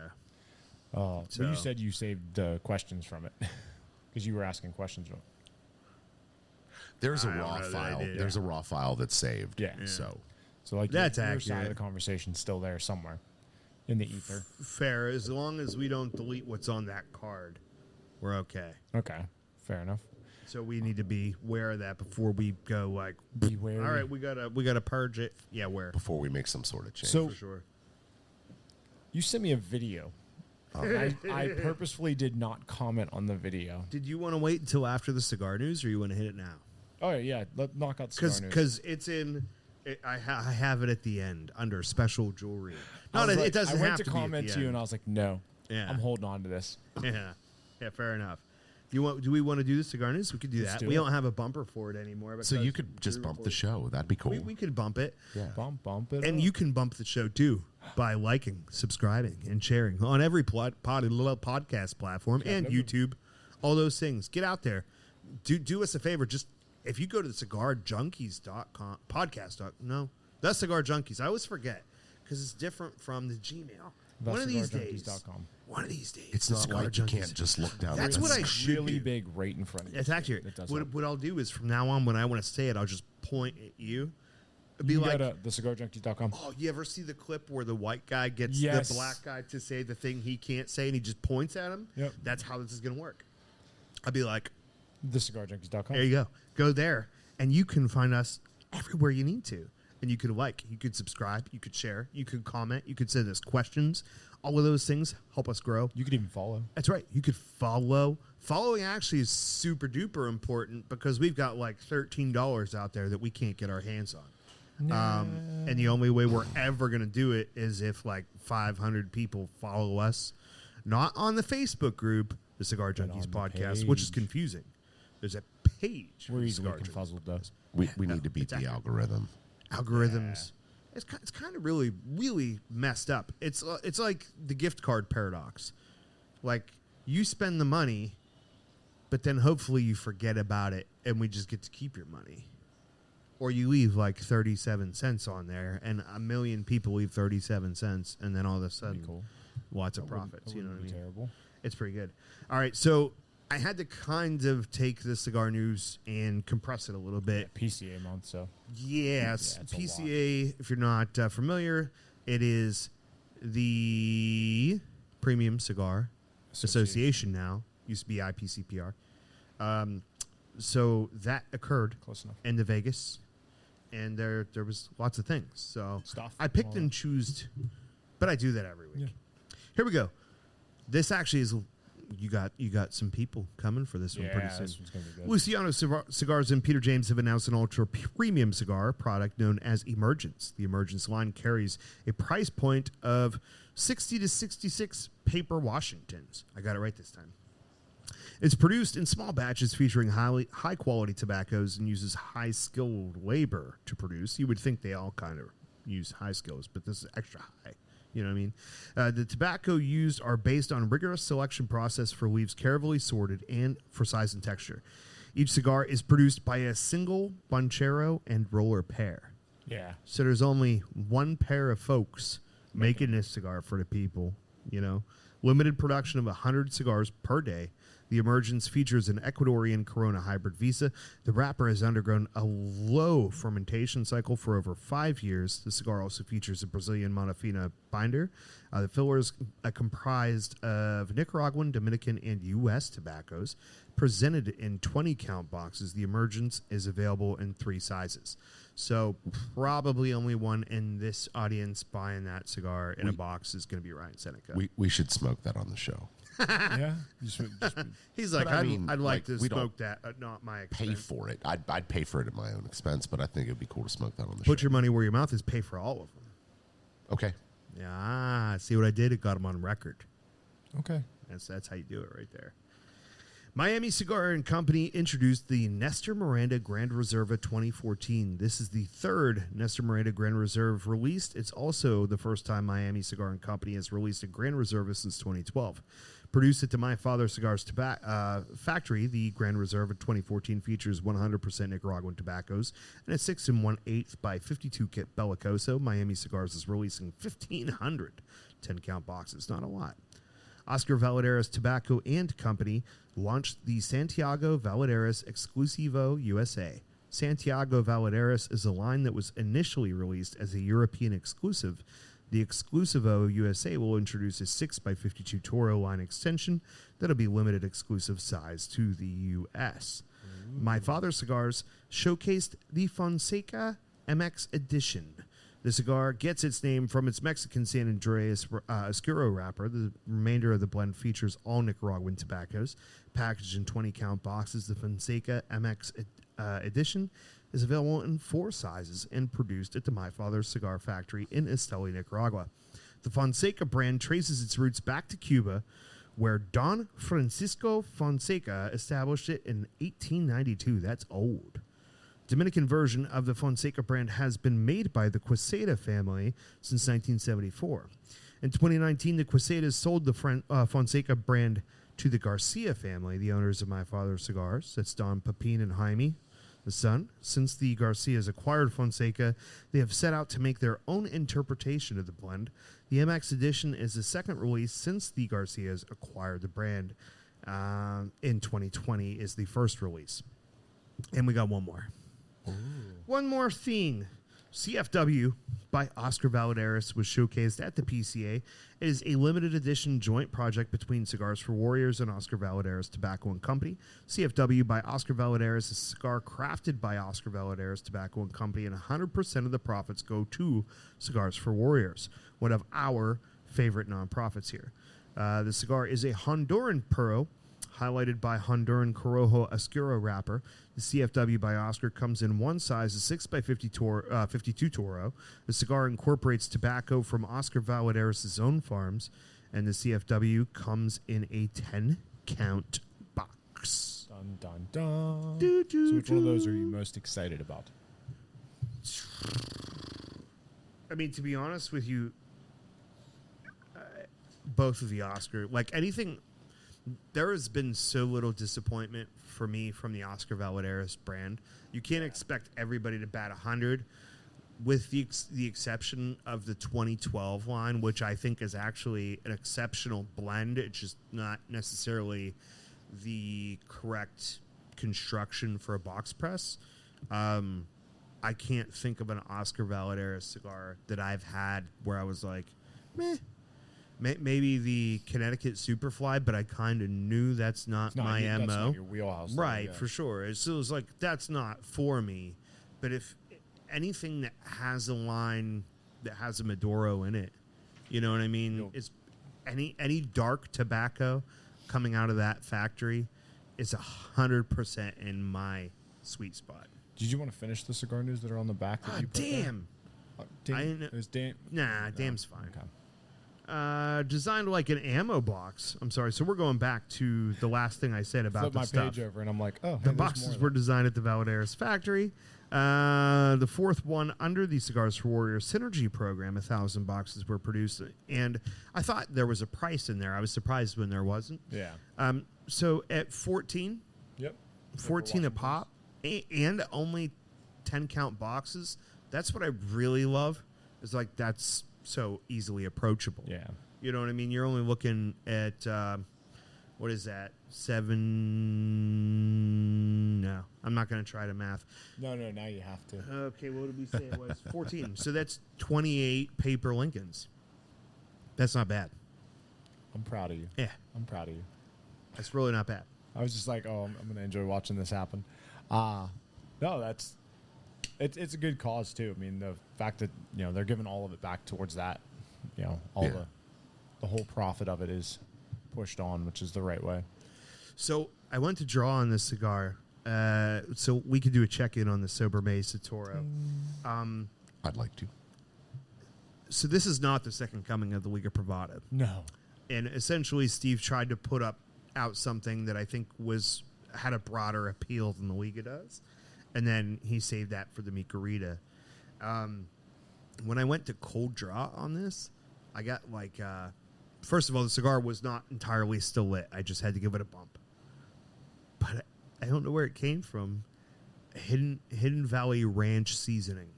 Oh, So- well, you said you saved the questions from it because you were asking questions. There's a I don't raw know that I file. did. There's a raw file that's saved. Yeah. So So like That's your side of accurate. the conversation's still there somewhere in the ether. Fair, as long as we don't delete what's on that card, we're okay. Okay, fair enough. So we need to be aware of that before we go like, Be wary. all right, we gotta purge it. Yeah, where? before we make some sort of change. So For sure. you sent me a video. I purposefully did not comment on the video. Did you want to wait until after the cigar news, or you want to hit it now? Oh yeah, knock out the cigar news. Because it's in. I have it at the end under special jewelry. I No, was it like- doesn't I went have to to be at comment the to you, end. and I was like, no, Yeah. I'm holding on to this. Yeah, fair enough. Do we want to do the cigar news? We could do Let's that. do we it. don't have a bumper for it anymore. So because you could just we bump the record- show. That'd be cool. We could bump it. Yeah. Bump it. And up. you can bump the show too by liking, subscribing, and sharing on every podcast platform and YouTube. All those things. Get out there. Do us a favor. Just if you go to the cigarjunkies.com the Cigar Junkies. I always forget because it's different from the Gmail. One of these days. TheCigarJunkies.com. One of these days. It's the not Cigar like you Junkies. can't just look down. That's the what I list. should really do. big right in front of you. It's accurate. It does What, help. what I'll do is from now on, when I want to say it, I'll just point at you. It'd be You like, go to thecigarjunkies.com. oh, you ever see the clip where the white guy gets Yes. the black guy to say the thing he can't say, and he just points at him? Yep. That's how this is going to work. I'd be like, Thecigarjunkies.com. there you go. Go there, and you can find us everywhere you need to. And you could you could subscribe, you could share, you could comment, you could send us questions. All of those things help us grow. You could even follow. That's right. You could follow. Following actually is super duper important because we've got like $13 out there that we can't get our hands on. And the only way we're ever going to do it is if like 500 people follow us, not on the Facebook group, the Cigar But Junkies on the podcast, which is page. confusing. There's a page. for We're the easily Cigar Junkies. confuzzled, though. We need to beat the algorithm. Algorithms. It's kind of really, really messed up. It's like the gift card paradox. Like, you spend the money, but then hopefully you forget about it, and we just get to keep your money. Or you leave like 37 cents on there, and a million people leave 37 cents, and then all of a sudden, cool. lots of That wouldn't- profits. that You know what I wouldn't mean? be terrible. It's pretty good. All right, so I had to kind of take the cigar news and compress it a little bit. PCA month, so Yes, Yeah, it's a PCA, if you're not familiar, it is the Premium Cigar Association now. Used to be IPCPR. So that occurred close enough. in the Vegas, and there was lots of things. So Stuff. I picked All and that. chose, but I do that every week. Yeah. Here we go. This actually is you got some people coming for this one pretty soon. this one's gonna be good. Luciano Cigars and Peter James have announced an ultra premium cigar product known as Emergence. The Emergence line carries a price point of 60 to 66 paper Washingtons. I got it right this time. It's produced in small batches featuring high quality tobaccos and uses high skilled labor to produce. You would think they all kind of use high skills, but this is extra high. You know what I mean? The tobacco used are based on rigorous selection process for leaves carefully sorted and for size and texture. Each cigar is produced by a single Bunchero and roller pair. Yeah. So there's only one pair of folks making this cigar for the people, you know. Limited production of 100 cigars per day. The Emergence features an Ecuadorian Corona hybrid visa. The wrapper has undergone a low fermentation cycle for over 5 years. The cigar also features a Brazilian Monofina binder. The filler is comprised of Nicaraguan, Dominican, and U.S. tobaccos. presented in 20 count boxes. The Emergence is available in 3 sizes. So probably only one in this audience buying that cigar in a box is going to be Ryan Seneca. We should smoke that on the show. Yeah. He's like, I mean, I'd like to we smoke don't that, not my pay expense. for it. I'd pay for it at my own expense, but I think it'd be cool to smoke that on the Put show. your money where your mouth is. Pay for all of them. Okay. Yeah, see what I did? It got them on record. Okay. That's how you do it right there. Miami Cigar and Company introduced the Nestor Miranda Grand Reserva 2014. This is the third Nestor Miranda Grand Reserve released. It's also the first time Miami Cigar and Company has released a Grand Reserva since 2012. Produced at the My Father Cigars factory, the Grand Reserva 2014 features 100% Nicaraguan tobaccos and a 6 1/8 by 52 kit Bellicoso. Miami Cigars is releasing 1,500 10-count boxes. Not a lot. Oscar Valadares Tobacco and Company launched the Santiago Valadares Exclusivo USA. Santiago Valadares is a line that was initially released as a European exclusive. The Exclusivo USA will introduce a 6x52 Toro line extension that'll be limited exclusive size to the U.S. My Father Cigars showcased the Fonseca MX Edition. The cigar gets its name from its Mexican San Andreas Oscuro wrapper. The remainder of the blend features all Nicaraguan tobaccos. Packaged in 20-count boxes, the Fonseca MX Edition is available in 4 sizes and produced at the My Father's Cigar Factory in Esteli, Nicaragua. The Fonseca brand traces its roots back to Cuba, where Don Francisco Fonseca established it in 1892. That's old. Dominican version of the Fonseca brand has been made by the Quesada family since 1974. In 2019, the Quesadas sold the Fonseca brand to the Garcia family, the owners of My Father's Cigars. That's Don Pepin and Jaime, the son. Since the Garcias acquired Fonseca, they have set out to make their own interpretation of the blend. The MX Edition is the second release since the Garcias acquired the brand. In 2020 is the first release. And we got one more. Ooh. One more thing. CFW by Oscar Valadares was showcased at the PCA. It is a limited edition joint project between Cigars for Warriors and Oscar Valadares Tobacco and Company. CFW by Oscar Valadares is a cigar crafted by Oscar Valadares Tobacco and Company, and 100% of the profits go to Cigars for Warriors, one of our favorite nonprofits here. The cigar is a Honduran Puro, highlighted by Honduran Corojo Oscuro wrapper. The CFW by Oscar comes in 1 size, a 6x52 Toro. The cigar incorporates tobacco from Oscar Valadares' own farms, and the CFW comes in a 10-count box. Dun, dun, dun. Do, do, So which one of those do. are you most excited about? I mean, to be honest with you, both of the Oscar, like anything... There has been so little disappointment for me from the Oscar Valadares brand. You can't expect everybody to bat 100, with the exception of the 2012 line, which I think is actually an exceptional blend. It's just not necessarily the correct construction for a box press. I can't think of an Oscar Valadares cigar that I've had where I was like, meh. Maybe the Connecticut Superfly, but I kind of knew that's not my MO. That's not your wheelhouse. Right, yeah. for sure. So it was like, that's not for me. But if anything that has a line that has a Maduro in it, you know what I mean? It's any dark tobacco coming out of that factory is 100% in my sweet spot. Did you want to finish the cigar news that are on the back? That you put Damn. there? I didn't know. Is Dan? Nah, damn's fine. Okay. Designed like an ammo box. I'm sorry. So we're going back to the last thing I said about Flip the my stuff. page over, and I'm like, oh, The boxes were designed at the Valadares factory. The fourth one under the Cigars for Warriors Synergy program, 1,000 boxes were produced. And I thought there was a price in there. I was surprised when there wasn't. Yeah. So at 14, Yep. 14 a pop, and only 10-count boxes, that's what I really love. It's like that's so easily approachable. Yeah. You know what I mean? You're only looking at, what is that? 7? No, I'm not going to try to math. No, now you have to. Okay, what did we say it was? 14. So that's 28 paper Lincolns. That's not bad. I'm proud of you. Yeah. I'm proud of you. That's really not bad. I was just like, oh, I'm going to enjoy watching this happen. No, it's a good cause too. I mean, the fact that they're giving all of it back towards that, all the whole profit of it is pushed on, which is the right way. So I went to draw on this cigar, so we could do a check-in on the Sober Mesa Toro. I'd like to. So this is not the second coming of the Liga Privada. No. And essentially, Steve tried to put out something that I think had a broader appeal than the Liga does. And then he saved that for the Micarita. When I went to cold draw on this, I got first of all, the cigar was not entirely still lit. I just had to give it a bump. But I don't know where it came from. Hidden Valley Ranch seasoning.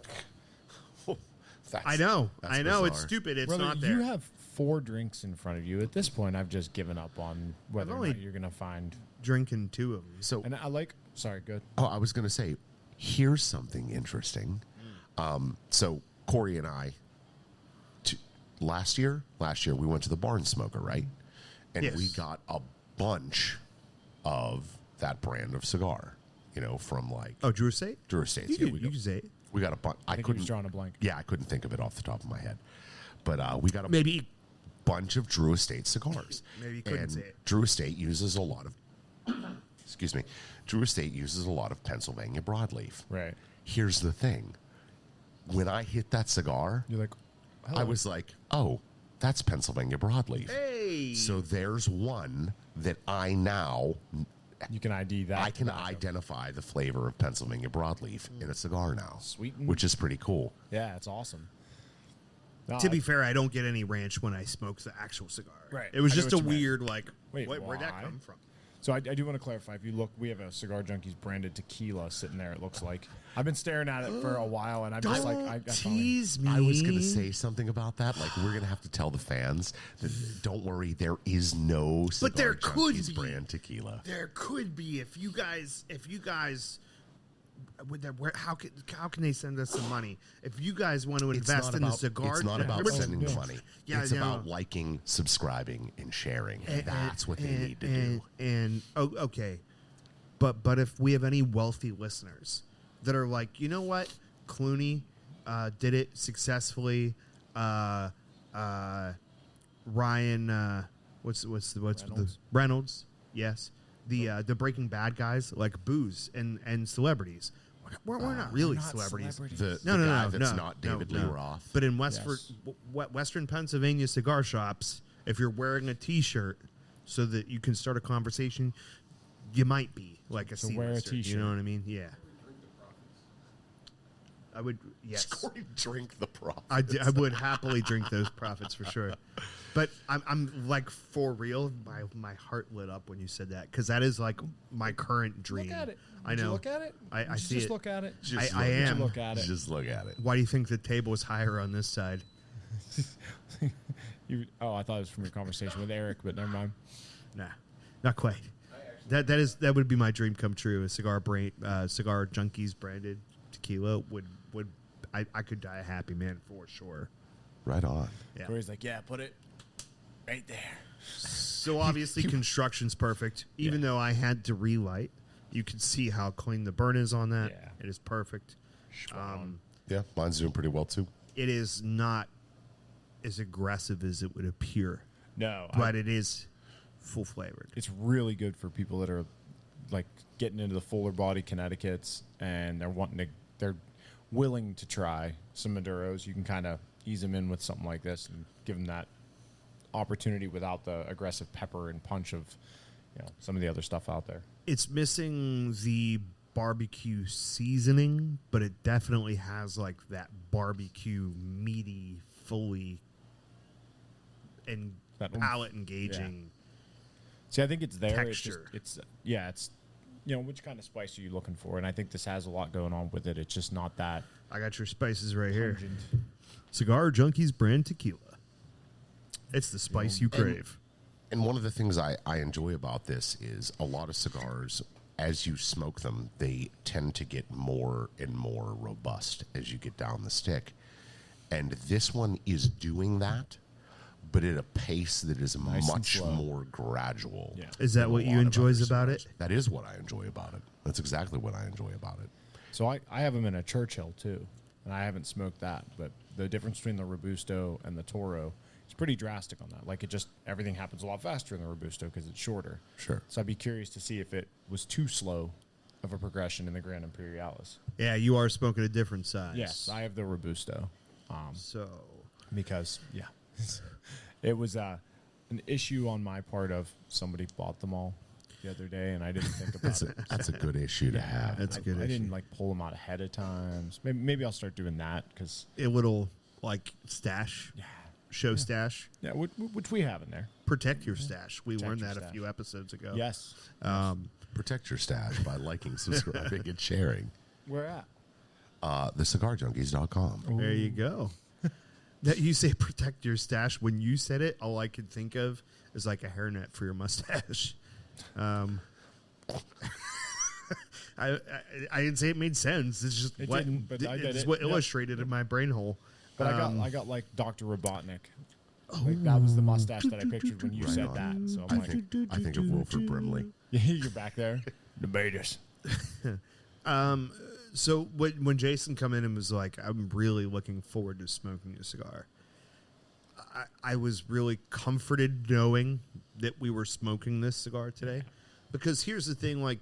I know. Bizarre. It's stupid. It's Brother, not there. You have 4 drinks in front of you. At this point, I've just given up on whether or only not you're going to find. drinking 2 of them. So, And sorry, good. oh, I was going to say, here's something interesting. So Corey and I, last year we went to the Barn Smoker, right? And Yes. we got a bunch of that brand of cigar, from Drew Estate? Drew Estates. You we could say it. We got a bunch. I think he was drawing a blank. Yeah, I couldn't think of it off the top of my head. But we got a Maybe. bunch of Drew Estate cigars. Maybe you couldn't And say it. Drew Estate uses a lot of, excuse me, Drew Estate uses a lot of Pennsylvania broadleaf. Right. Here's the thing. When I hit that cigar, You're like, I was like, oh, that's Pennsylvania broadleaf. Hey. So there's one that you can ID that. I can identify the flavor of Pennsylvania broadleaf in a cigar now. Sweetened. Which is pretty cool. Yeah, it's awesome. No, To be fair, I don't get any ranch when I smoke the actual cigar. Right. It was I know just a what you meant. weird, Wait, where'd that why? come from? So I do want to clarify. If you look, we have a Cigar Junkies branded tequila sitting there. It looks like I've been staring at it for a while, and I'm just like, I tease me. I was going to say something about that. Like, we're going to have to tell the fans that, don't worry, there is no Cigar But there could Junkies be. brand tequila. There could be if you guys how can they send us some money if you guys want to invest in the cigar? It's not about sending the money. Yeah, it's about liking, subscribing, and sharing. That's what they need to do. And okay, but if we have any wealthy listeners that are like, you know what, Clooney did it successfully. Ryan, what's the Reynolds? Yes. The Breaking Bad guys like booze and celebrities. We're not really celebrities. The guy that's not David Lee Roth. But in Western Pennsylvania cigar shops, if you're wearing a T-shirt so that you can start a conversation, you might be like a So wear a C-lister. T-shirt. You know what I mean? Yeah. I would, yes. Corey, drink the profits. I would happily drink those profits for sure. But I'm like, for real, my heart lit up when you said that, because that is like my current dream. Look at it. I Did know. you look at it? I Did you see just it. look at it. I am. Look at it. Just look at it. Why do you think the table is higher on this side? I thought it was from your conversation with Eric, but never mind. Nah, not quite. That would be my dream come true. A Cigar Junkies branded tequila would I could die a happy man for sure. Right on. Yeah. Corey's like, yeah, put it right there. So obviously construction's perfect. Even though I had to relight, you can see how clean the burn is on that. Yeah. It is perfect. Yeah, mine's doing pretty well, too. It is not as aggressive as it would appear, No, but it is full flavored. it's really good for people that are like getting into the fuller body Connecticut's and they're willing to try some Maduros. You can kind of ease them in with something like this and give them that opportunity without the aggressive pepper and punch of some of the other stuff out there. It's missing the barbecue seasoning, but it definitely has like that barbecue meaty, fully and That palate engaging. See, I think it's there. Texture. It's which kind of spice are you looking for? And I think this has a lot going on with it. It's just not that I got your spices right here. pungent. Cigar Junkies brand tequila. It's the spice you crave. And one of the things I enjoy about this is a lot of cigars, as you smoke them, they tend to get more and more robust as you get down the stick. And this one is doing that, but at a pace that is Nice and much slow. more gradual. Yeah. Is that than what a you lot of enjoys other about cigars. it? That is what I enjoy about it. That's exactly what I enjoy about it. So I have them in a Churchill too, and I haven't smoked that. But the difference between the Robusto and the Toro is pretty drastic on that. Like everything happens a lot faster in the Robusto because it's shorter. Sure. So I'd be curious to see if it was too slow of a progression in the Grand Imperialis. Yeah, you are smoking a different size. Yes, I have the Robusto. So Because it was an issue on my part of somebody bought them all the other day, and I didn't think about it. That's a good issue to have. That's a good I issue. didn't like pull them out ahead of time. So maybe I'll start doing that because A little like stash, show stash. which we have in there. Protect your stash. We Protect learned your that a stash. few episodes ago. Yes. Protect your stash by liking, subscribing, and sharing. Where at? TheCigarJunkies.com. There you go. That you say protect your stash. When you said it, all I could think of is like a hairnet for your mustache. I didn't say it made sense. It's just It what didn't, but I did it's it. what Yep. illustrated in my brain hole. But I got like Dr. Robotnik. Like that was the mustache that I pictured when you said that. So I'm like, I think of Wilford Brimley. you're back there. Debate us. So when Jason come in and was like, I'm really looking forward to smoking a cigar, I was really comforted knowing that we were smoking this cigar today. Because here's the thing, like,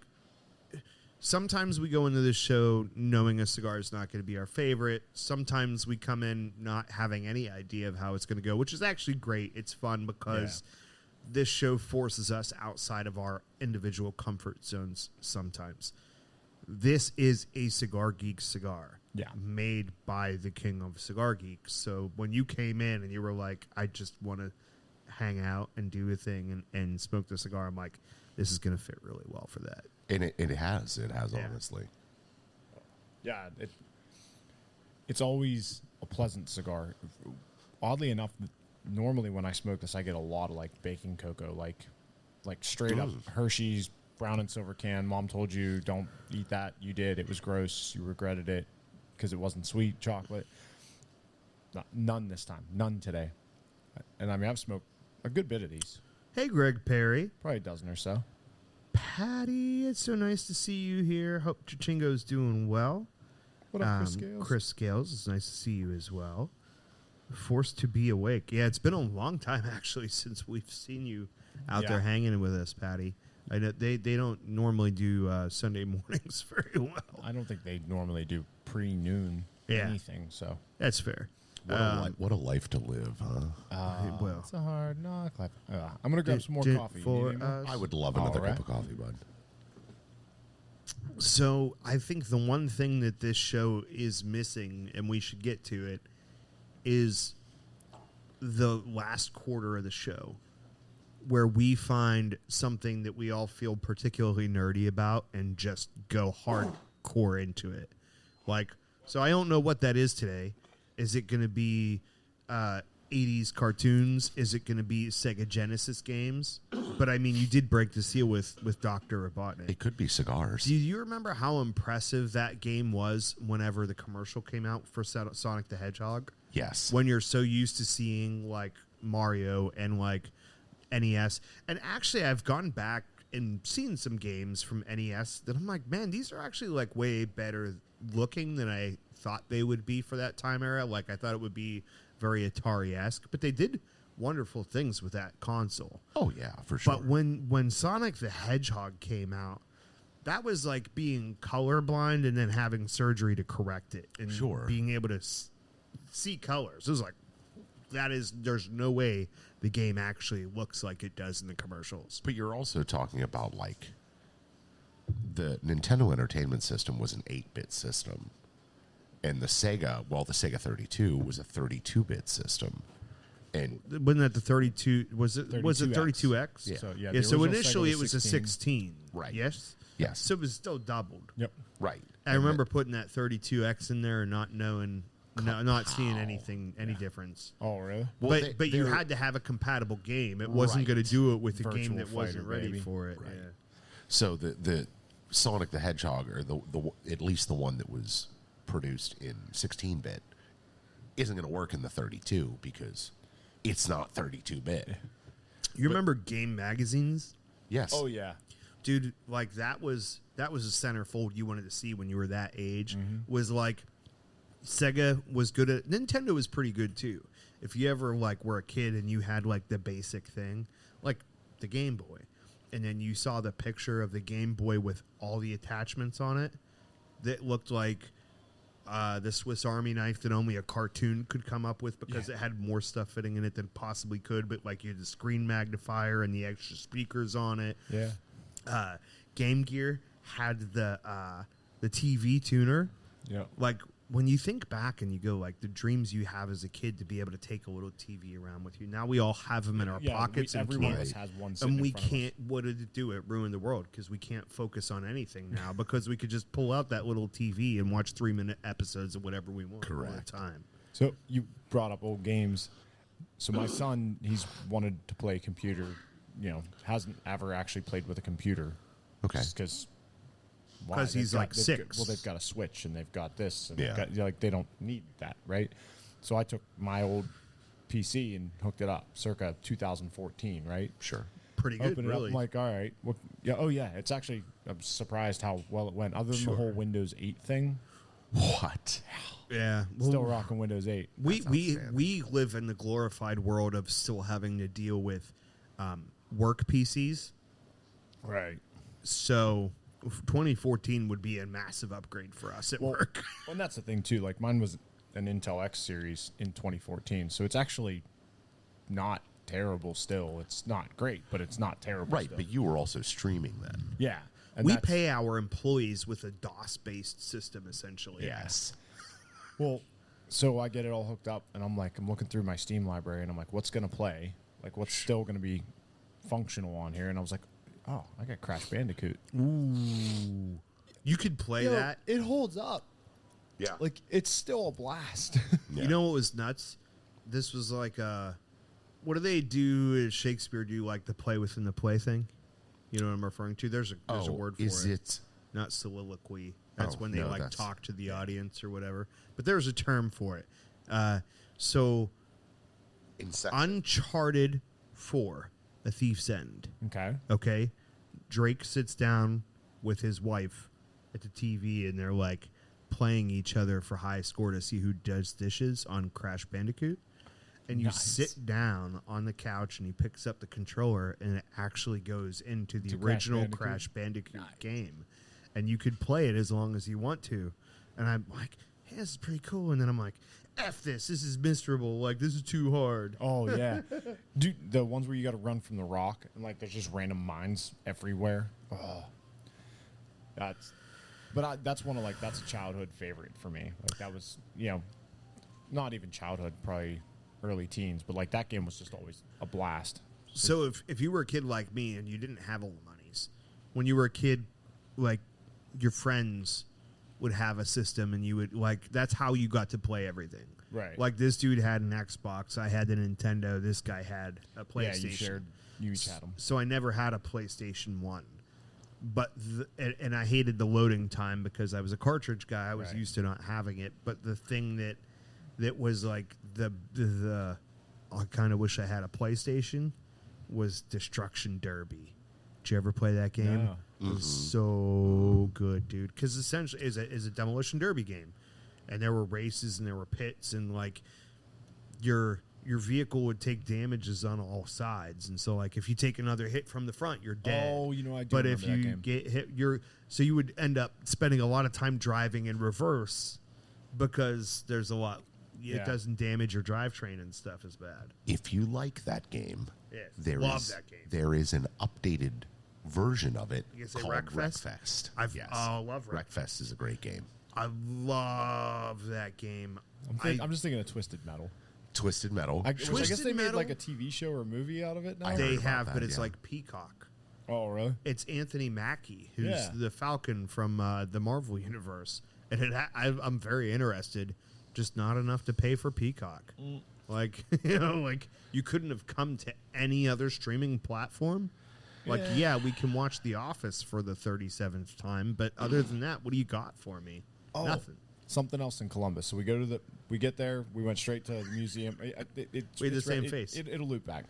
sometimes we go into this show knowing a cigar is not going to be our favorite. Sometimes we come in not having any idea of how it's going to go, which is actually great. It's fun because this show forces us outside of our individual comfort zones sometimes. This is a Cigar Geek cigar made by the king of Cigar Geeks. So when you came in and you were like, I just want to hang out and do a thing and smoke the cigar, I'm like, this is going to fit really well for that. And it has. It has, honestly. Yeah, it's always a pleasant cigar. Oddly enough, normally when I smoke this, I get a lot of like baking cocoa, like straight up Hershey's brown and silver can. Mom told you don't eat that. You did. It was gross. You regretted it because it wasn't sweet chocolate. None this time. None today. And I mean, I've smoked a good bit of these. Hey, Greg Perry. Probably a dozen or so. Patty, it's so nice to see you here. Hope Chichingo's doing well. What up, Chris Scales? Chris Scales, it's nice to see you as well. Forced to be awake. Yeah, it's been a long time, actually, since we've seen you out there hanging with us, Patty. I know they don't normally do Sunday mornings very well. I don't think they normally do pre-noon anything, so. That's fair. What a life to live, huh? Well, It's a hard knock life. I'm going to grab some more did coffee. You for need any more? us. I would love another cup of coffee, bud. So I think the one thing that this show is missing, and we should get to it, is the last quarter of the show where we find something that we all feel particularly nerdy about and just go hardcore into it. Like, so I don't know what that is today. Is it going to be 80s cartoons? Is it going to be Sega Genesis games? But, I mean, you did break the seal with Dr. Robotnik. It could be cigars. Do you remember how impressive that game was whenever the commercial came out for Sonic the Hedgehog? Yes. When you're so used to seeing, like, Mario and, like, NES. And actually, I've gone back and seen some games from NES that I'm like, man, these are actually, like, way better looking than I thought they would be for that time era. Like, I thought it would be very Atari-esque. But they did wonderful things with that console. Oh, yeah, for sure. But when Sonic the Hedgehog came out, that was like being colorblind and then having surgery to correct it and being able to see colors. It was like, there's no way the game actually looks like it does in the commercials. But you're also talking about, like, the Nintendo Entertainment System was an 8-bit system. And the Sega 32 was a 32-bit system. And wasn't that the 32? Was it 32X? Yeah. So, yeah. the So original initially Sega it was 16. a 16. Right. Yes. Yes. So it was still doubled. Yep. right. I remember putting that 32X in there and not knowing, not seeing any difference. Oh, really? Well, but you had to have a compatible game. It wasn't going to do it with a Virtual game that wasn't Fighter, ready baby. for it. Right. Yeah. So the Sonic the Hedgehog, or the at least the one that was produced in 16-bit, isn't going to work in the 32 because it's not 32-bit. You remember game magazines? Yes. Oh yeah. Dude, like that was a centerfold you wanted to see when you were that age. Was like Sega was good at, Nintendo was pretty good too. If you ever like were a kid and you had like the basic thing, like the Game Boy, and then you saw the picture of the Game Boy with all the attachments on it, that looked like the Swiss Army knife that only a cartoon could come up with because it had more stuff fitting in it than possibly could. But like you had the screen magnifier and the extra speakers on it. Yeah. Game Gear had the TV tuner. Yeah. Like when you think back and you go like the dreams you have as a kid to be able to take a little TV around with you. Now we all have them in our pockets. Every one of us has one. And we can't. What did it do? It ruined the world because we can't focus on anything now because we could just pull out that little TV and watch 3-minute episodes of whatever we want all the time. So you brought up old games. So my son, he's wanted to play computer. You know, hasn't ever actually played with a computer. Okay. Because he's like 6. Well, they've got a Switch and they've got this, and Yeah. they've got, like they don't need that, right? So I took my old PC and hooked it up, circa 2014, right? Sure. Pretty good, Opened it really. up, I'm like, all right, well, yeah, oh yeah, it's actually. I'm surprised how well it went. Other than the whole Windows 8 thing, What? Yeah, still rocking Windows 8. We live in the glorified world of still having to deal with work PCs. Right. So 2014 would be a massive upgrade for us at work. And that's the thing too. Like mine was an Intel X series in 2014, so it's actually not terrible. Still, it's not great, but it's not terrible. Right, still. but you were also streaming then. Yeah, and We that's- pay our employees with a DOS-based system, essentially. Yes. Well, so I get it all hooked up, and I'm looking through my Steam library, and I'm like, what's gonna play? Like, what's still gonna be functional on here? And I was like, oh, I got Crash Bandicoot. Ooh, you could play that. It holds up. Yeah. Like it's still a blast. You know what was nuts? This was like what do they do? Does Shakespeare do like the play within the play thing? You know what I'm referring to? There's a word for is it? Not soliloquy. That's Oh, when they no, like that's- talk to the audience or whatever. But there's a term for it. So Inception. Uncharted 4, A Thief's End. Okay. Okay, Drake sits down with his wife at the TV, and they're like playing each other for high score to see who does dishes on Crash Bandicoot. And you sit down on the couch, and he picks up the controller, and it actually goes into the original Crash Bandicoot game. And you could play it as long as you want to. And I'm like, hey, this is pretty cool. And then I'm like, F this. This is miserable. Like, this is too hard. Oh yeah, dude, the ones where you got to run from the rock and like there's just random mines everywhere. Oh, that's one of that's a childhood favorite for me. Like that was not even childhood, probably early teens, but like that game was just always a blast. So if you were a kid like me and you didn't have all the monies, when you were a kid, like your friends would have a system and you would that's how you got to play everything. Right. Like this dude had an Xbox, I had the Nintendo, this guy had a PlayStation. Yeah, you each had them. So I never had a PlayStation 1. But and I hated the loading time because I was a cartridge guy. I was used to not having it. But the thing that was like the I kind of wish I had a PlayStation was Destruction Derby. Did you ever play that game? No. It was so good, dude. Because essentially is a demolition derby game, and there were races and there were pits and like your vehicle would take damages on all sides, and so like if you take another hit from the front, you're dead. Oh, I do. But if remember that you game. get hit, so you would end up spending a lot of time driving in reverse because there's a lot. It doesn't damage your drivetrain and stuff as bad. If you like that game, love that game. There is an updated version of it You say called Wreckfest? Wreckfest. I love Wreckfest is a great game. I love that game. I'm just thinking of Twisted Metal. Twisted Metal. I guess Twisted they made Metal? like a TV show or a movie out of it now. I They heard about have, that, but it's yeah. like Peacock. Oh, really? It's Anthony Mackie, who's Yeah. the Falcon from the Marvel Universe. And I'm very interested, just not enough to pay for Peacock. Like, like you couldn't have come to any other streaming platform. Like, yeah, we can watch The Office for the 37th time, but other than that, what do you got for me? Nothing. something else in Columbus. So we get there. We went straight to the museum. We had the same face. It'll loop back.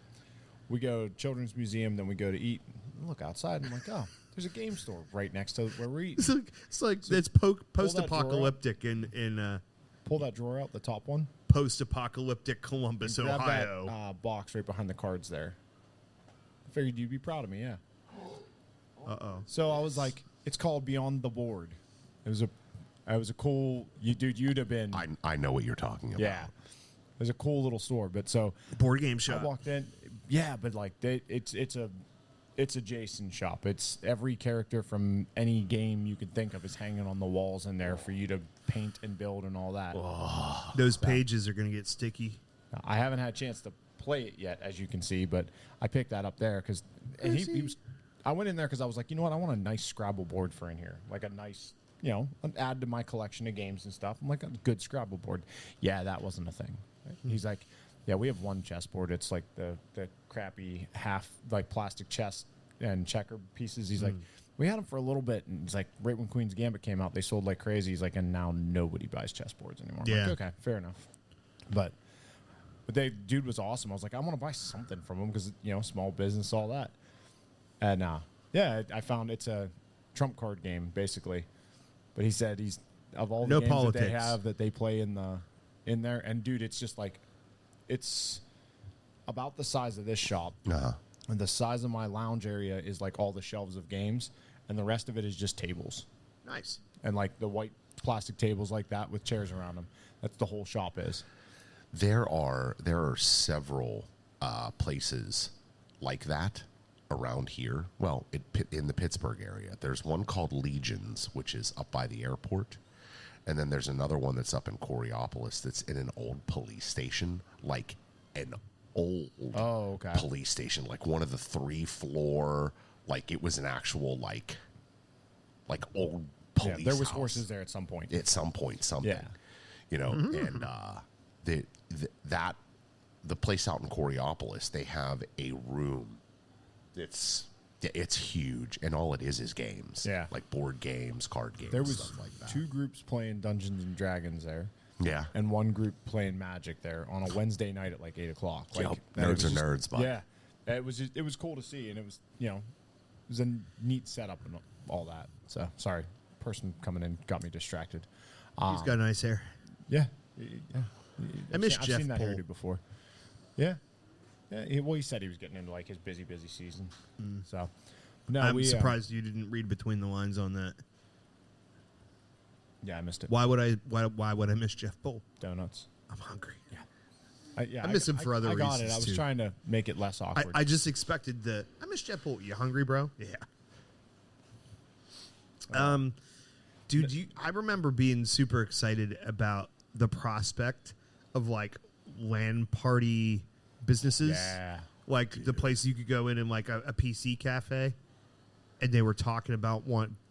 We go to Children's Museum, then we go to eat. Look outside, and I'm like, oh, there's a game store right next to where we're eating. It's post-apocalyptic in pull that drawer out, the top one. Post-apocalyptic Columbus, Grab Ohio. That box right behind the cards there. I figured you'd be proud of me, yeah. Uh-oh. So I was like, it's called Beyond the Board. It was a cool, you'd have been. I know what you're talking about. Yeah. It was a cool little store, but so. Board game shop. I walked in. Yeah, but like it's a Jason shop. It's every character from any game you could think of is hanging on the walls in there for you to paint and build and all that. Oh, those pages are going to get sticky. I haven't had a chance to play it yet, as you can see, but I picked that up there because I went in there because I was like, you know what, I want a nice Scrabble board for in here, like a nice, an add to my collection of games and stuff. I'm like, a good Scrabble board. Yeah, that wasn't a thing. Right? He's like, yeah, we have one chessboard. It's like the crappy half like plastic chess and checker pieces. He's like, we had them for a little bit, and he's like, right when Queen's Gambit came out, they sold like crazy. He's like, and now nobody buys chessboards anymore. I'm like, okay, fair enough. But dude was awesome. I was like, I want to buy something from him because small business, all that. And I found it's a trump card game basically. But he said he's of all the games that they have that they play in there, and dude, it's just like. It's about the size of this shop. And the size of my lounge area is like all the shelves of games, and the rest of it is just tables. Nice. And like the white plastic tables like that with chairs around them. That's the whole shop is. There are several places like that around here. Well, in the Pittsburgh area. There's one called Legions, which is up by the airport. And then there's another one that's up in Coriopolis that's in an old police station, like an old police station, like one of the 3-floor, like it was an actual like old police. Yeah, there was house. horses there at some point. At some point, something. Yeah. And the place out in Coriopolis, they have a room it's huge, and all it is games. Yeah. Like board games, card games, there was stuff like that. 2 groups playing Dungeons and Dragons there. Yeah. And one group playing Magic there on a Wednesday night at like 8 o'clock. Like, nerds are nerds, but yeah. It was cool to see, and it was, it was a neat setup and all that. So, sorry, person coming in got me distracted. He's got nice hair. Yeah. I miss Jeff I've seen that Pohl. hairdo before. Yeah. He said he was getting into like his busy season. So, no, I'm surprised you didn't read between the lines on that. Yeah, I missed it. Why would I miss Jeff Pohl? Donuts. I'm hungry. Yeah. I miss him for other reasons. I got it. I was trying to make it less awkward. I just expected I miss Jeff Pohl. You hungry, bro? Yeah. Dude, I remember being super excited about the prospect of like LAN party businesses. Yeah. Like the place you could go in and like a PC cafe, and they were talking about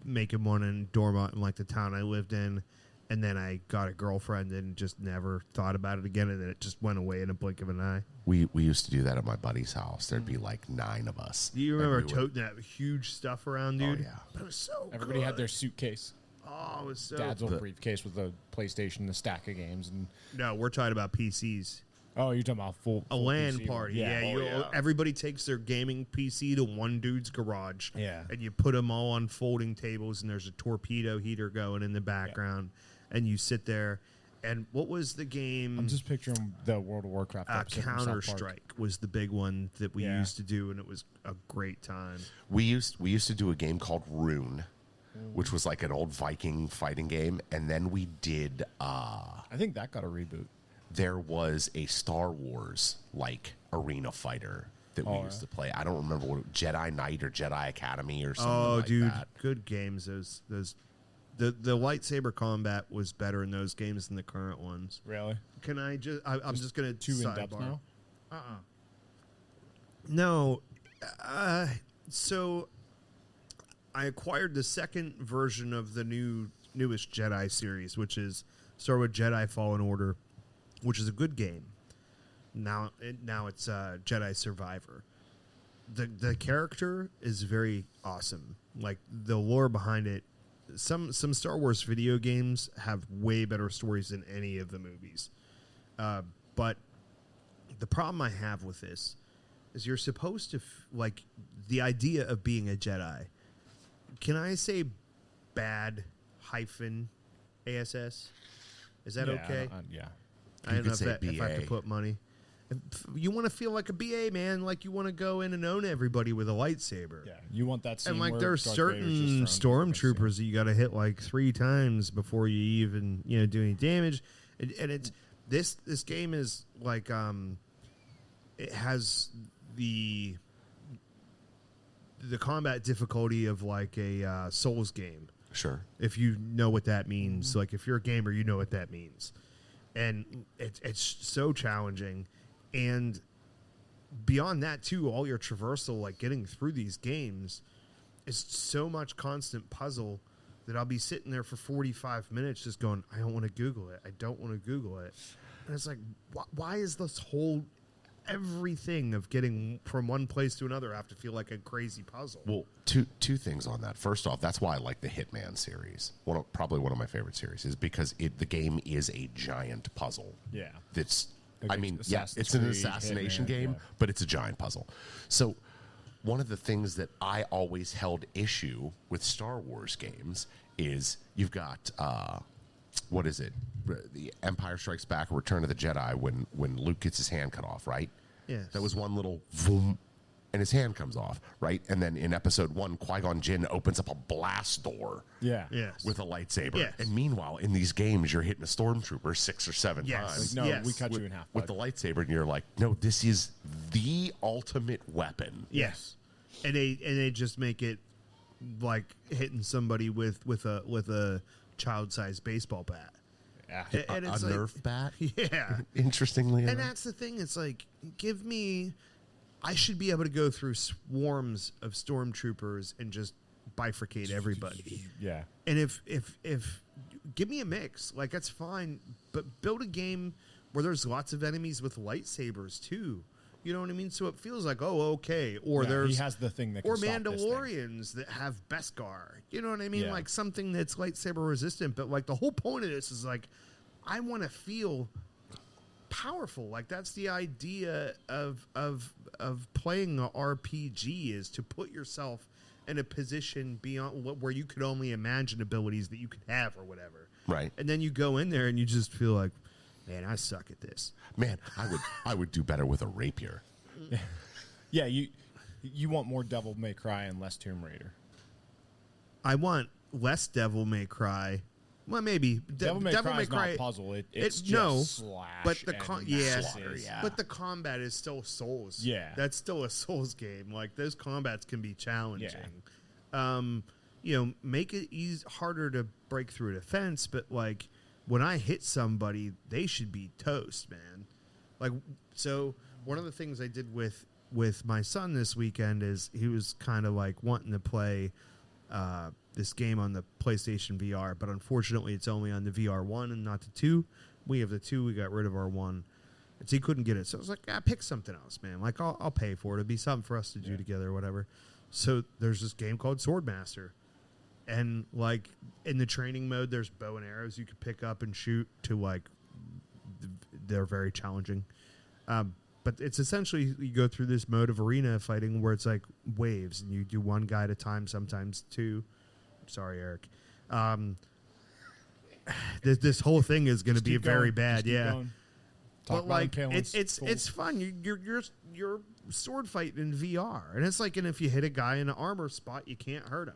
making one in Dormont in like the town I lived in, and then I got a girlfriend and just never thought about it again, and then it just went away in a blink of an eye. We used to do that at my buddy's house. There'd be like 9 of us. Do you remember toting that huge stuff around, dude? Oh, yeah. But it was so Everybody had their suitcase. Oh, it was so Dad's old briefcase with the PlayStation, the stack of games. And No, we're talking about PCs. Oh, you're talking about full LAN PC party. one. Yeah, everybody takes their gaming PC to one dude's garage. Yeah. And you put them all on folding tables, and there's a torpedo heater going in the background. Yeah. And you sit there. And what was the game? I'm just picturing the World of Warcraft episode from South Park. Counter-Strike was the big one that we used to do, and it was a great time. We used to do a game called Rune, which was like an old Viking fighting game. And then we did... I think that got a reboot. There was a Star Wars like arena fighter that we used to play. I don't remember what Jedi Knight or Jedi Academy or something like that. Oh, dude, good games. Those the lightsaber combat was better in those games than the current ones. Really? Can I just? I'm just gonna too in depth now. No. So I acquired the second version of the newest Jedi series, which is Star Wars Jedi Fallen Order, which is a good game. Now it's Jedi Survivor. The character is very awesome. Like the lore behind it, some Star Wars video games have way better stories than any of the movies. But the problem I have with this is you're supposed to like the idea of being a Jedi. Can I say bad hyphen ASS? Is that okay? Yeah. I don't know if I could put money. You want to feel like a BA, man. Like you want to go in and own everybody with a lightsaber. Yeah, you want that scene. And like where there's Darth certain Vader's just throwing stormtroopers that you got to hit like 3 times before you even do any damage. And it's this game is like it has the combat difficulty of like a Souls game. Sure. If you know what that means, like if you're a gamer, you know what that means, and it's so challenging. And beyond that, too, all your traversal, like getting through these games, is so much constant puzzle that I'll be sitting there for 45 minutes just going, I don't want to Google it. I don't want to Google it. And it's like, why is this whole everything of getting from one place to another have to feel like a crazy puzzle? Well, two things on that. First off, that's why I like the Hitman series. Probably one of my favorite series is because the game is a giant puzzle. Yeah. That's... Like it's an assassination game, but it's a giant puzzle. So one of the things that I always held issue with Star Wars games is you've got, what is it? The Empire Strikes Back or Return of the Jedi when Luke gets his hand cut off, right? Yes. That was one little boom, and his hand comes off, right? And then in Episode 1, Qui-Gon Jinn opens up a blast door with a lightsaber. Yes. And meanwhile, in these games, you're hitting a stormtrooper 6 or 7 times. Like, no, we cut you in half. With the lightsaber, and you're like, no, this is the ultimate weapon. Yes. And they just make it like hitting somebody with a child-sized baseball bat. Yeah. And a it's like, Nerf bat? Yeah. Interestingly enough. And that's the thing. It's like, I should be able to go through swarms of stormtroopers and just bifurcate everybody. Yeah. And if give me a mix, like that's fine, but build a game where there's lots of enemies with lightsabers too. You know what I mean? So it feels like, okay. Or he has the thing that can or stop this Mandalorians that have Beskar. You know what I mean? Yeah. Like something that's lightsaber resistant. But like the whole point of this is like, I want to feel powerful. Like that's the idea of playing an RPG, is to put yourself in a position beyond where you could only imagine abilities that you could have or whatever. Right. And then you go in there and you just feel like, man, I suck at this. Man, I would do better with a rapier. Yeah, you want more Devil May Cry and less Tomb Raider. I want less Devil May Cry. Well, maybe Devil May Cry is not a puzzle. It's just slash. But the slaughter, but the combat is still Souls. Yeah, that's still a Souls game. Like those combats can be challenging. Yeah. Make it harder to break through a defense. But like when I hit somebody, they should be toast, man. Like so, one of the things I did with my son this weekend is he was kind of like wanting to play this game on the PlayStation VR, but unfortunately it's only on the VR 1 and not the 2. We have the 2. We got rid of our 1. And so he couldn't get it. So I was like, pick something else, man. Like, I'll pay for it. It'll be something for us to do together or whatever. So there's this game called Swordmaster. And, like, in the training mode, there's bow and arrows you can pick up and shoot to, like, they're very challenging. But it's essentially you go through this mode of arena fighting where it's like waves, and you do one guy at a time, sometimes 2. Sorry, Eric. This whole thing is going to be very bad, yeah. But like, it's fun. You're sword fighting in VR, and it's like, and if you hit a guy in an armor spot, you can't hurt him.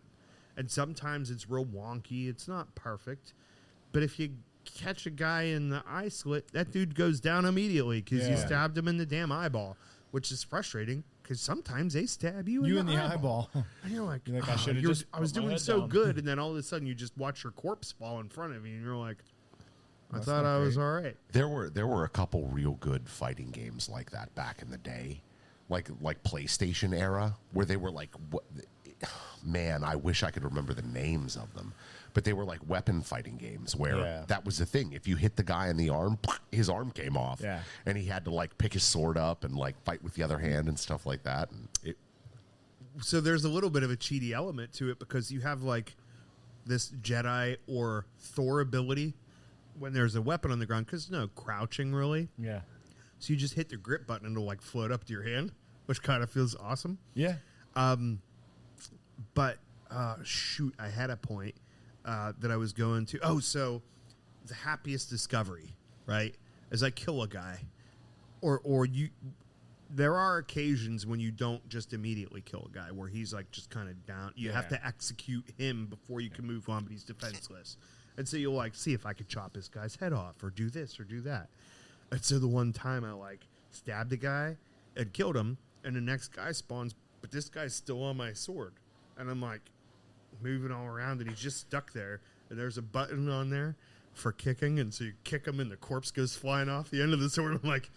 And sometimes it's real wonky. It's not perfect, but if you catch a guy in the eye slit, that dude goes down immediately because you stabbed him in the damn eyeball, which is frustrating because sometimes they stab you in the eyeball. And you're like I was doing so good, and then all of a sudden you just watch your corpse fall in front of you, and you're like, I thought I was all right. There were a couple real good fighting games like that back in the day, like PlayStation era, where they were like, man, I wish I could remember the names of them. But they were like weapon fighting games where that was the thing. If you hit the guy in the arm, his arm came off. Yeah. And he had to like pick his sword up and like fight with the other hand and stuff like that. And so there's a little bit of a cheaty element to it because you have like this Jedi or Thor ability when there's a weapon on the ground, because no crouching really. Yeah. So you just hit the grip button and it'll like float up to your hand, which kind of feels awesome. Yeah. But shoot, I had a point that I was going to. Oh, so the happiest discovery, right? Is I kill a guy, or you. There are occasions when you don't just immediately kill a guy where he's like just kind of down. You have to execute him before you can move on, but he's defenseless. And so you'll like see if I could chop this guy's head off or do this or do that. And so the one time I like stabbed a guy and killed him, and the next guy spawns, but this guy's still on my sword. And I'm like moving all around, and he's just stuck there. And there's a button on there for kicking, and so you kick him, and the corpse goes flying off the end of the sword. I'm like,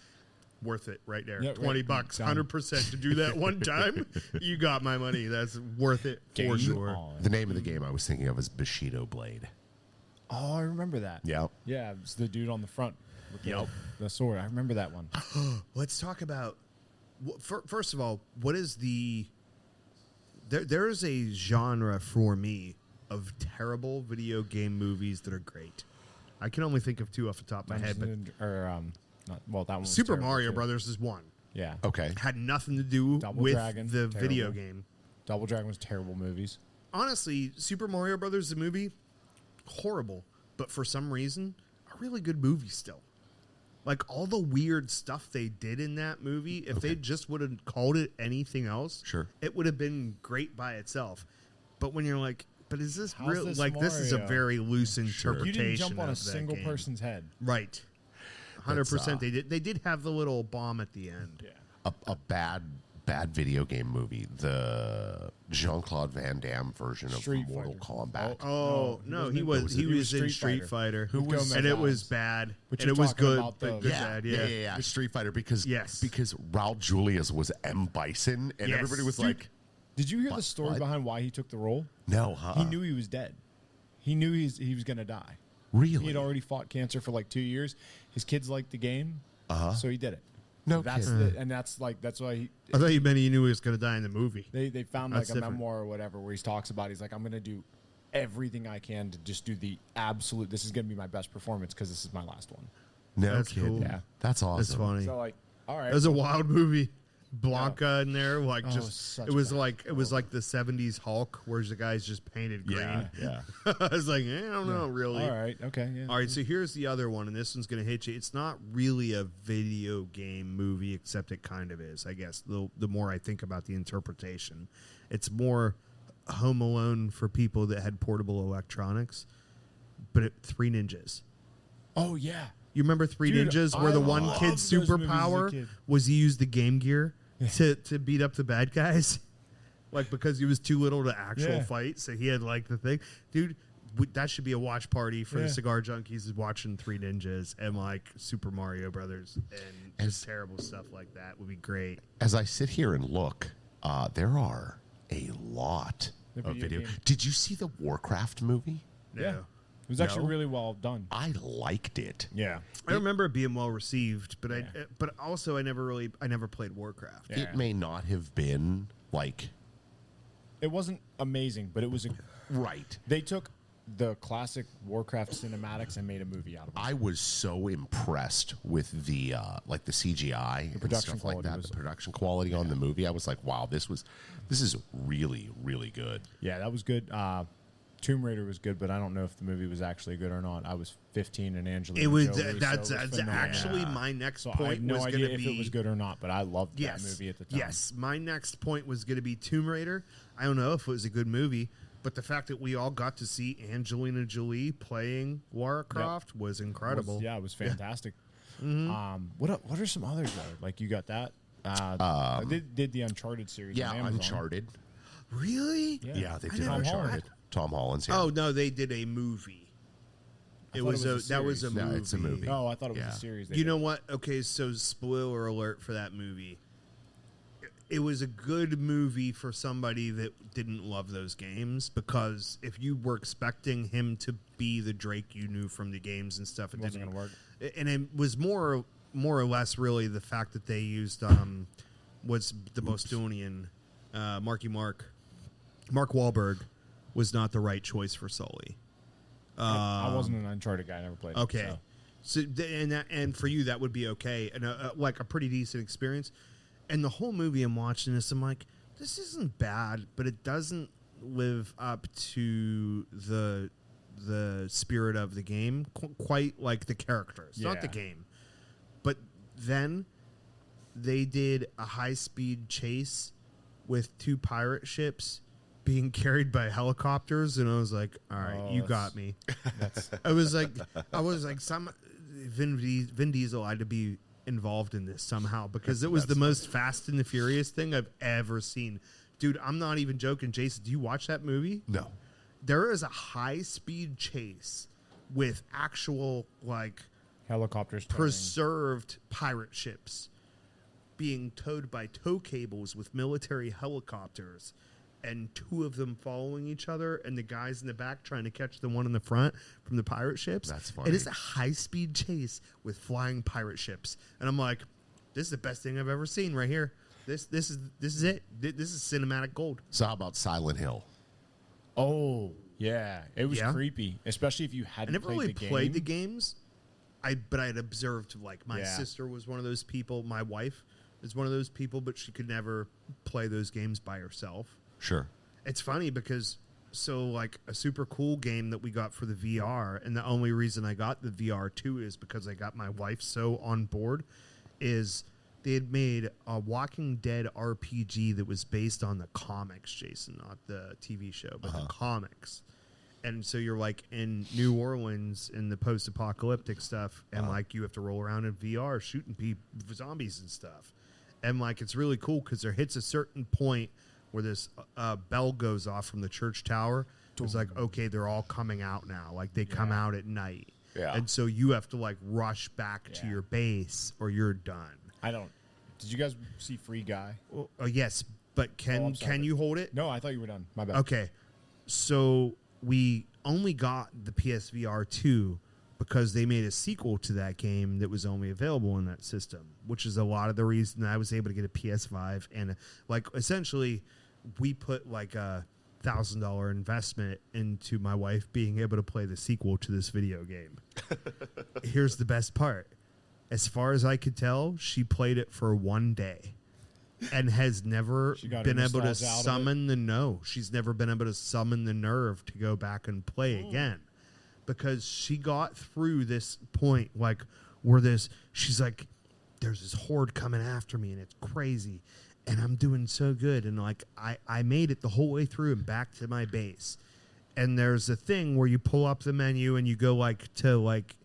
worth it right there. Yeah, $20, 100% to do that one time. You got my money. That's worth it for sure. The name of the game I was thinking of is Bushido Blade. Oh, I remember that. Yep. Yeah, it's the dude on the front with the sword. I remember that one. Let's talk about, first of all, what is the... There is a genre for me of terrible video game movies that are great. I can only think of two off the top of my head, but that one was Super terrible, Mario too. Brothers is one. Yeah. Okay. Had nothing to do with Dragon, the terrible. video game. Double Dragon was terrible movies. Honestly, Super Mario Brothers, the movie, horrible, but for some reason, a really good movie still. Like, all the weird stuff they did in that movie, if they just would have called it anything else, it would have been great by itself. But when you're like, but is this real? This like, this is a Mario? very loose interpretation. You didn't jump on a of that single game. person's head. Right. 100% they did. They did have the little bomb at the end. Yeah. A bad video game movie, the Jean-Claude Van Damme version of Street Mortal Fighter. Kombat. Oh, no, he was in Street Fighter. Who was- and it was bad. But And you're it was talking good, about but the- bad, yeah. Street Fighter because Yes. because Raul Julius was M. Bison, and Yes. everybody was Dude, like, Did you hear the What? story What? behind why he took the role? "No, huh? He knew he was dead. He knew he was going to die. really? He had already fought cancer for like 2 years. His kids liked the game, so he did it. No that's kidding. that's why he. I thought you meant he knew he was going to die in the movie. They found That's like a different. memoir or whatever where he talks about. He's like, I'm going to do everything I can to just do the absolute. This is going to be my best performance because this is my last one. No That's kidding. cool. Yeah. That's awesome. That's funny. So like, all right, It was a wild movie. Blanca in there, like Oh, just such it was bad like the '70s Hulk, where the guy's just painted green. yeah. I was like, I don't know, really. All right, okay, yeah. All right, so here's the other one, and this one's going to hit you. It's not really a video game movie, except it kind of is, I guess. The more I think about the interpretation, it's more Home Alone for people that had portable electronics, but Three Ninjas. Oh yeah. You remember Three Dude, Ninjas, where the one loved kid's those movies as a superpower kid. was he used the Game Gear to beat up the bad guys? Like, because he was too little to actual fight, so he had, like, the thing. Dude, that should be a watch party for the cigar junkies is watching Three Ninjas and, like, Super Mario Brothers and just terrible stuff like that would be great. As I sit here and look, there are a lot The of video video. game. Did you see the Warcraft movie? Yeah. No. It was actually No. really well done. I liked it. Yeah. I remember it being well received, but but also I never played Warcraft. Yeah. It may not have been like It wasn't amazing, but it was a. right. They took the classic Warcraft cinematics and made a movie out of it. I was so impressed with the like the CGI and production stuff like quality that. was- The production quality on the movie. I was like, wow, this is really, really good. Yeah, that was good. Tomb Raider was good, but I don't know if the movie was actually good or not. I was 15 and Angelina It was Jolie, that's so it was phenomenal. actually my next So I point had no was going idea to if be it was good or not, but I loved that movie at the time. Yes, my next point was going to be Tomb Raider. I don't know if it was a good movie, but the fact that we all got to see Angelina Jolie playing Lara Croft was incredible. It was fantastic. What are some others though? Like you got that. They did the Uncharted series. Yeah, on Amazon. Uncharted. Really? Yeah, they I did never Uncharted. Tom Holland's here. Oh no, they did a movie. It thought was it was a that was a series. movie. No, it's a movie. Oh, I thought it was Yeah. a series. You know what? Okay, so spoiler alert for that movie. It was a good movie for somebody that didn't love those games, because if you were expecting him to be the Drake you knew from the games and stuff, it Wasn't didn't gonna work. And it was more or less really the fact that they used was the Bostonian Mark Wahlberg was not the right choice for Sully. I wasn't an Uncharted guy. I never played. Okay. It, So and for you that would be okay, and like a pretty decent experience. And the whole movie I'm watching this, I'm like, this isn't bad, but it doesn't live up to the spirit of the game quite like the characters, not the game. But then they did a high-speed chase with 2 pirate ships being carried by helicopters, and I was like, all right, you got me. I was like, Vin Diesel had to be involved in this somehow, because it was the most Fast and the Furious thing I've ever seen. Dude, I'm not even joking. Jason, do you watch that movie? No. There is a high-speed chase with actual, like, helicopters preserved pirate ships being towed by tow cables with military helicopters, and 2 of them following each other, and the guys in the back trying to catch the one in the front from the pirate ships. That's funny. It is a high-speed chase with flying pirate ships, and I'm like, this is the best thing I've ever seen right here. This is it. This is cinematic gold. So how about Silent Hill? Oh, yeah. It was creepy, especially if you hadn't I never really played played the games, but I had observed, like, my sister was one of those people. My wife is one of those people, but she could never play those games by herself. Sure. It's funny because, like, a super cool game that we got for the VR, and the only reason I got the VR 2 is because I got my wife so on board, is they had made a Walking Dead RPG that was based on the comics, Jason, not the TV show, but the comics. And so you're, like, in New Orleans in the post-apocalyptic stuff, and, like, you have to roll around in VR shooting zombies and stuff. And, like, it's really cool because there hits a certain point where this bell goes off from the church tower. It's like, okay, they're all coming out now. Like, they come out at night. Yeah. And so you have to, like, rush back to your base or you're done. Did you guys see Free Guy? Well, yes, but can you hold it? No, I thought you were done. My bad. Okay. So we only got the PSVR 2 because they made a sequel to that game that was only available in that system, which is a lot of the reason I was able to get a PS5. And, like, essentially, we put, like, a $1,000 investment into my wife being able to play the sequel to this video game. Here's the best part. As far as I could tell, she played it for 1 day and has never been able to summon she's never been able to summon the nerve to go back and play again. Because she got through this point, like, where she's like, there's this horde coming after me, and it's crazy, and I'm doing so good, and, like, I made it the whole way through and back to my base. And there's a thing where you pull up the menu and you go, like, to, like,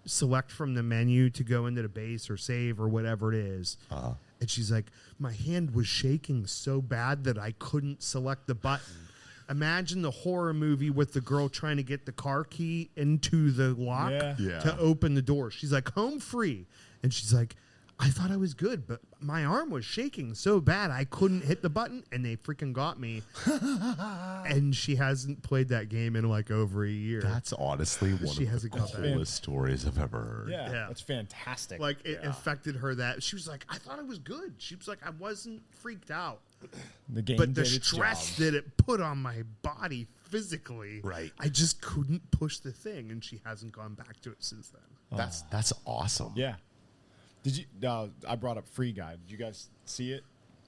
select from the menu to go into the base or save or whatever it is. And she's like, my hand was shaking so bad that I couldn't select the button. Imagine the horror movie with the girl trying to get the car key into the lock to open the door. She's like, home free. And she's like, I thought I was good, but my arm was shaking so bad I couldn't hit the button, and they freaking got me. And she hasn't played that game in, like, over a year. That's honestly one of the coolest stories I've ever heard. Yeah, that's fantastic. Like, it affected her that. She was like, I thought I was good. She was like, I wasn't freaked out. The game but the stress that it put on my body physically, I just couldn't push the thing, and she hasn't gone back to it since then. That's awesome. Yeah. Did you? I brought up Free Guy. Did you guys see it?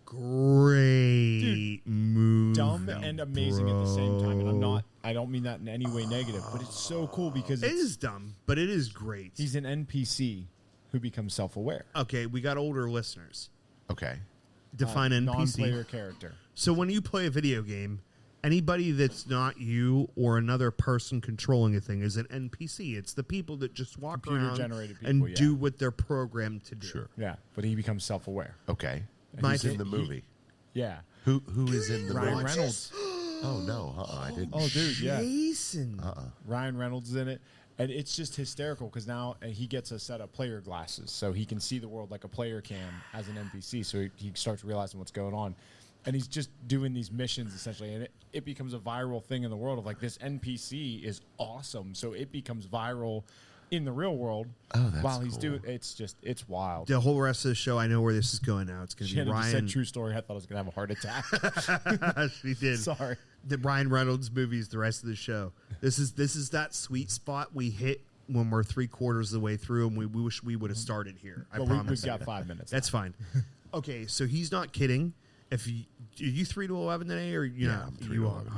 Great movie, dumb and amazing at the same time. And I don't mean that in any way negative, but it's so cool because it is dumb, but it is great. He's an NPC who becomes self-aware. Okay, we got older listeners. Okay, define NPC. Non-player character. So when you play a video game, anybody that's not you or another person controlling a thing is an NPC. It's the people that just walk around and do what they're programmed to do. Sure. Yeah, but he becomes self-aware. Okay. Who's in the movie? Who is in the movie? Ryan Reynolds. Oh, no. I didn't. Oh, dude, Jason. Ryan Reynolds is in it. And it's just hysterical because now he gets a set of player glasses, so he can see the world like a player can as an NPC, so he starts realizing what's going on. And he's just doing these missions, essentially, and it becomes a viral thing in the world of, like, this NPC is awesome, so it becomes viral in the real world while he's doing it's wild. The whole rest of the show, I know where this is going now. It's going to be Ryan. Said true story. I thought I was going to have a heart attack. She did. Sorry. the Ryan Reynolds movies the rest of the show. This is that sweet spot we hit when we're 3/4 of the way through, and we wish we would have started here. I promise. We've got 5 minutes. That's fine. Okay, so he's not kidding. If you, are you 3 to 11 today, or you know, I'm 3 you to are, 11.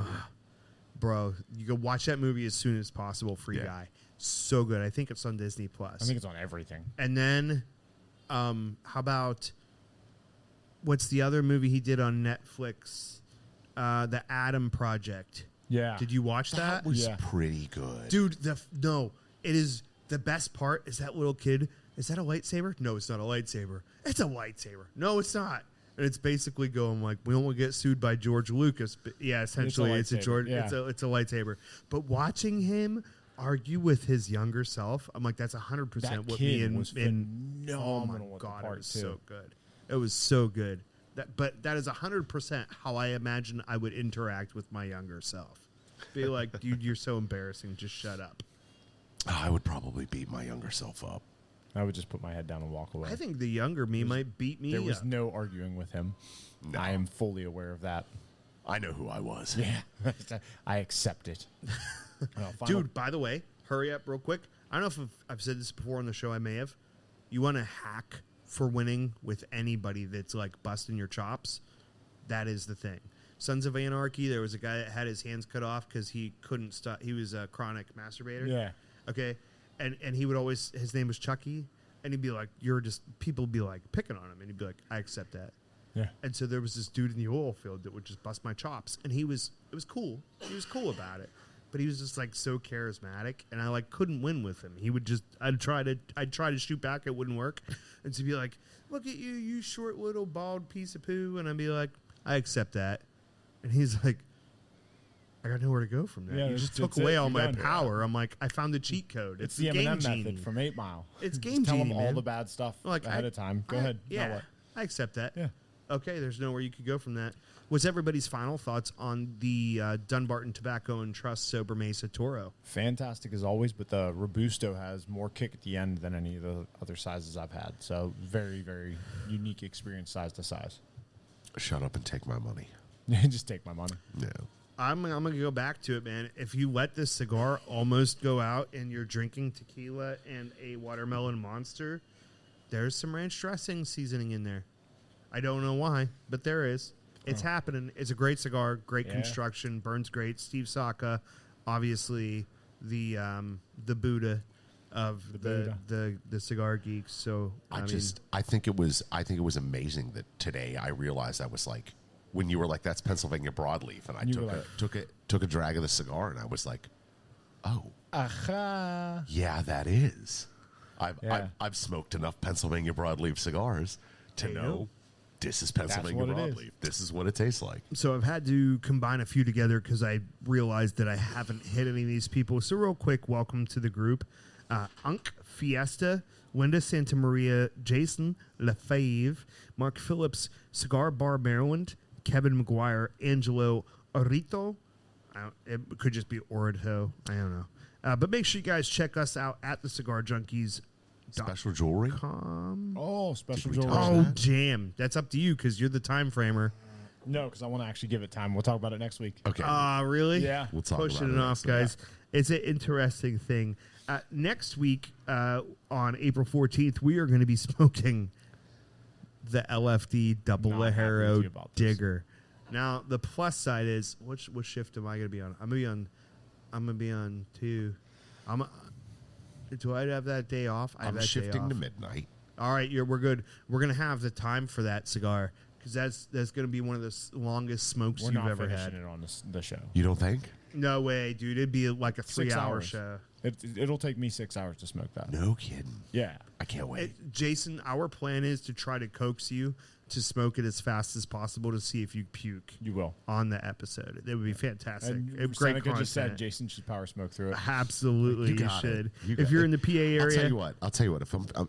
bro. You go watch that movie as soon as possible. Free Guy, so good. I think it's on Disney Plus. I think it's on everything. And then, how about what's the other movie he did on Netflix? The Adam Project. Yeah. Did you watch that? That was pretty good. Dude, no. It is the best part is that little kid. Is that a lightsaber? No, it's not a lightsaber. It's a lightsaber. No, it's not. And it's basically going like, we don't want to get sued by George Lucas. But yeah, essentially it's a George. Yeah. It's a lightsaber. But watching him argue with his younger self, I'm like, that's 100% what me and was oh my phenomenal with the god, part it was too. so good. It was so good. But that is 100% how I imagine I would interact with my younger self. Be like, dude, you're so embarrassing. Just shut up. I would probably beat my younger self up. I would just put my head down and walk away. I think the younger me might beat me there was up. no arguing with him. No. I am fully aware of that. I know who I was. Yeah, I accept it. Dude, by the way, hurry up real quick. I don't know if I've said this before on the show. I may have. You want to hack for winning with anybody that's like busting your chops? That is the thing. Sons of Anarchy, there was a guy that had his hands cut off because he couldn't stop. He was a chronic masturbator. Yeah. Okay. And he would always, his name was Chucky. And he'd be like, people would be like picking on him. And he'd be like, I accept that. Yeah. And so there was this dude in the oil field that would just bust my chops. And it was cool. He was cool about it. But he was just like so charismatic. And I like couldn't win with him. He would just, I'd try to shoot back. It wouldn't work. And to be like, look at you, you short little bald piece of poo. And I'd be like, I accept that. And he's like, I got nowhere to go from there. Yeah, you just took away all my power. I'm like, I found the cheat code. It's the Game M&M Genie. method from 8 Mile. It's Just Game tell Genie, them all man. the bad stuff Like, ahead of time. Go ahead. Now Yeah, what? I accept that. Yeah. Okay, there's nowhere you could go from that. What's everybody's final thoughts on the Dunbarton Tobacco and Trust Sober Mesa Toro? Fantastic as always, but the Robusto has more kick at the end than any of the other sizes I've had. So very, very unique experience size to size. Shut up and take my money. Just take my money. No. I'm going to go back to it, man. If you let this cigar almost go out and you're drinking tequila and a watermelon monster, there's some ranch dressing seasoning in there. I don't know why, but there is. It's happening. It's a great cigar, great construction, burns great. Steve Saka, obviously the Buddha of the cigar geeks. So I think it was amazing that today I realized I was like, when you were like, that's Pennsylvania broadleaf, and I took a drag of the cigar, and I was like, oh, yeah, that is. I've smoked enough Pennsylvania broadleaf cigars to know this is Pennsylvania broadleaf. This is what it tastes like. So I've had to combine a few together because I realized that I haven't hit any of these people. So real quick, welcome to the group. Unk Fiesta, Linda Santa Maria, Jason Lefebvre, Mark Phillips, Cigar Bar Maryland, Kevin McGuire, Angelo Orito. It could just be Orito. I don't know. But make sure you guys check us out at the Cigar Junkies. Special jewelry? Special Did we jewelry. touch Oh, that? damn. That's up to you because you're the time framer. No, because I want to actually give it time. We'll talk about it next week. Okay. Really? Yeah. We'll talk Pushing about it it off, next week. guys. It's an interesting thing. Next week, on April 14th, we are going to be smoking the LFD Double Not happy with Lajero you about this. Digger. Now, the plus side is, which shift am I going to be on? I'm going to be on 2. Do I have that day off? I have I'm that day shifting off. to midnight. All right, we're good. We're going to have the time for that cigar because that's going to be one of the longest smokes We're you've not ever finishing had. it on the show. You don't think? No way, dude. It'd be like a 6 3-hour hours. show. It'll take me 6 hours to smoke that. No kidding. Yeah. I can't wait. Jason, our plan is to try to coax you to smoke it as fast as possible to see if you puke You will. on the episode. It would be fantastic. And Great Seneca content. just said Jason should power smoke through it. Absolutely, you got should. it. You If got you're it. in the PA area, I'll tell you what.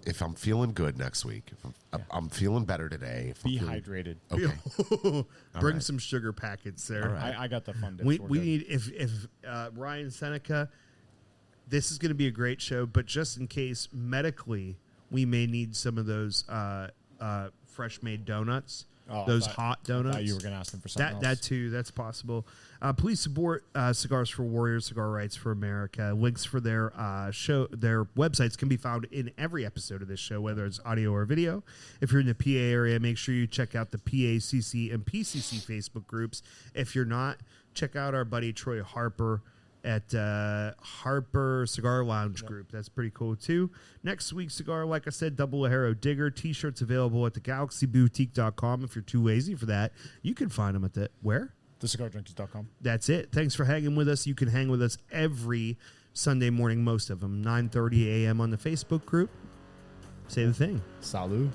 If I'm feeling good next week, if I'm feeling better today. If I'm Be feeling- hydrated. Okay. bring right. some sugar packets there. All right. I got the fun dips. We We're good. need if Ryan Seneca. This is going to be a great show, but just in case medically, we may need some of those fresh made donuts. those hot donuts. I thought you were going to ask them for something else. That too, that's possible. Please support Cigars for Warriors, Cigar Rights for America. Links for their their websites can be found in every episode of this show, whether it's audio or video. If you're in the PA area, make sure you check out the PACC and PCC Facebook groups. If you're not, check out our buddy Troy Harper at Harper Cigar Lounge Group. That's pretty cool, too. Next week's cigar, like I said, Double Hero Digger. T-shirts available at thegalaxyboutique.com. If you're too lazy for that, you can find them at where? TheCigarJunkies.com. That's it. Thanks for hanging with us. You can hang with us every Sunday morning, most of them, 9:30 a.m. on the Facebook group. Say the thing. Salut.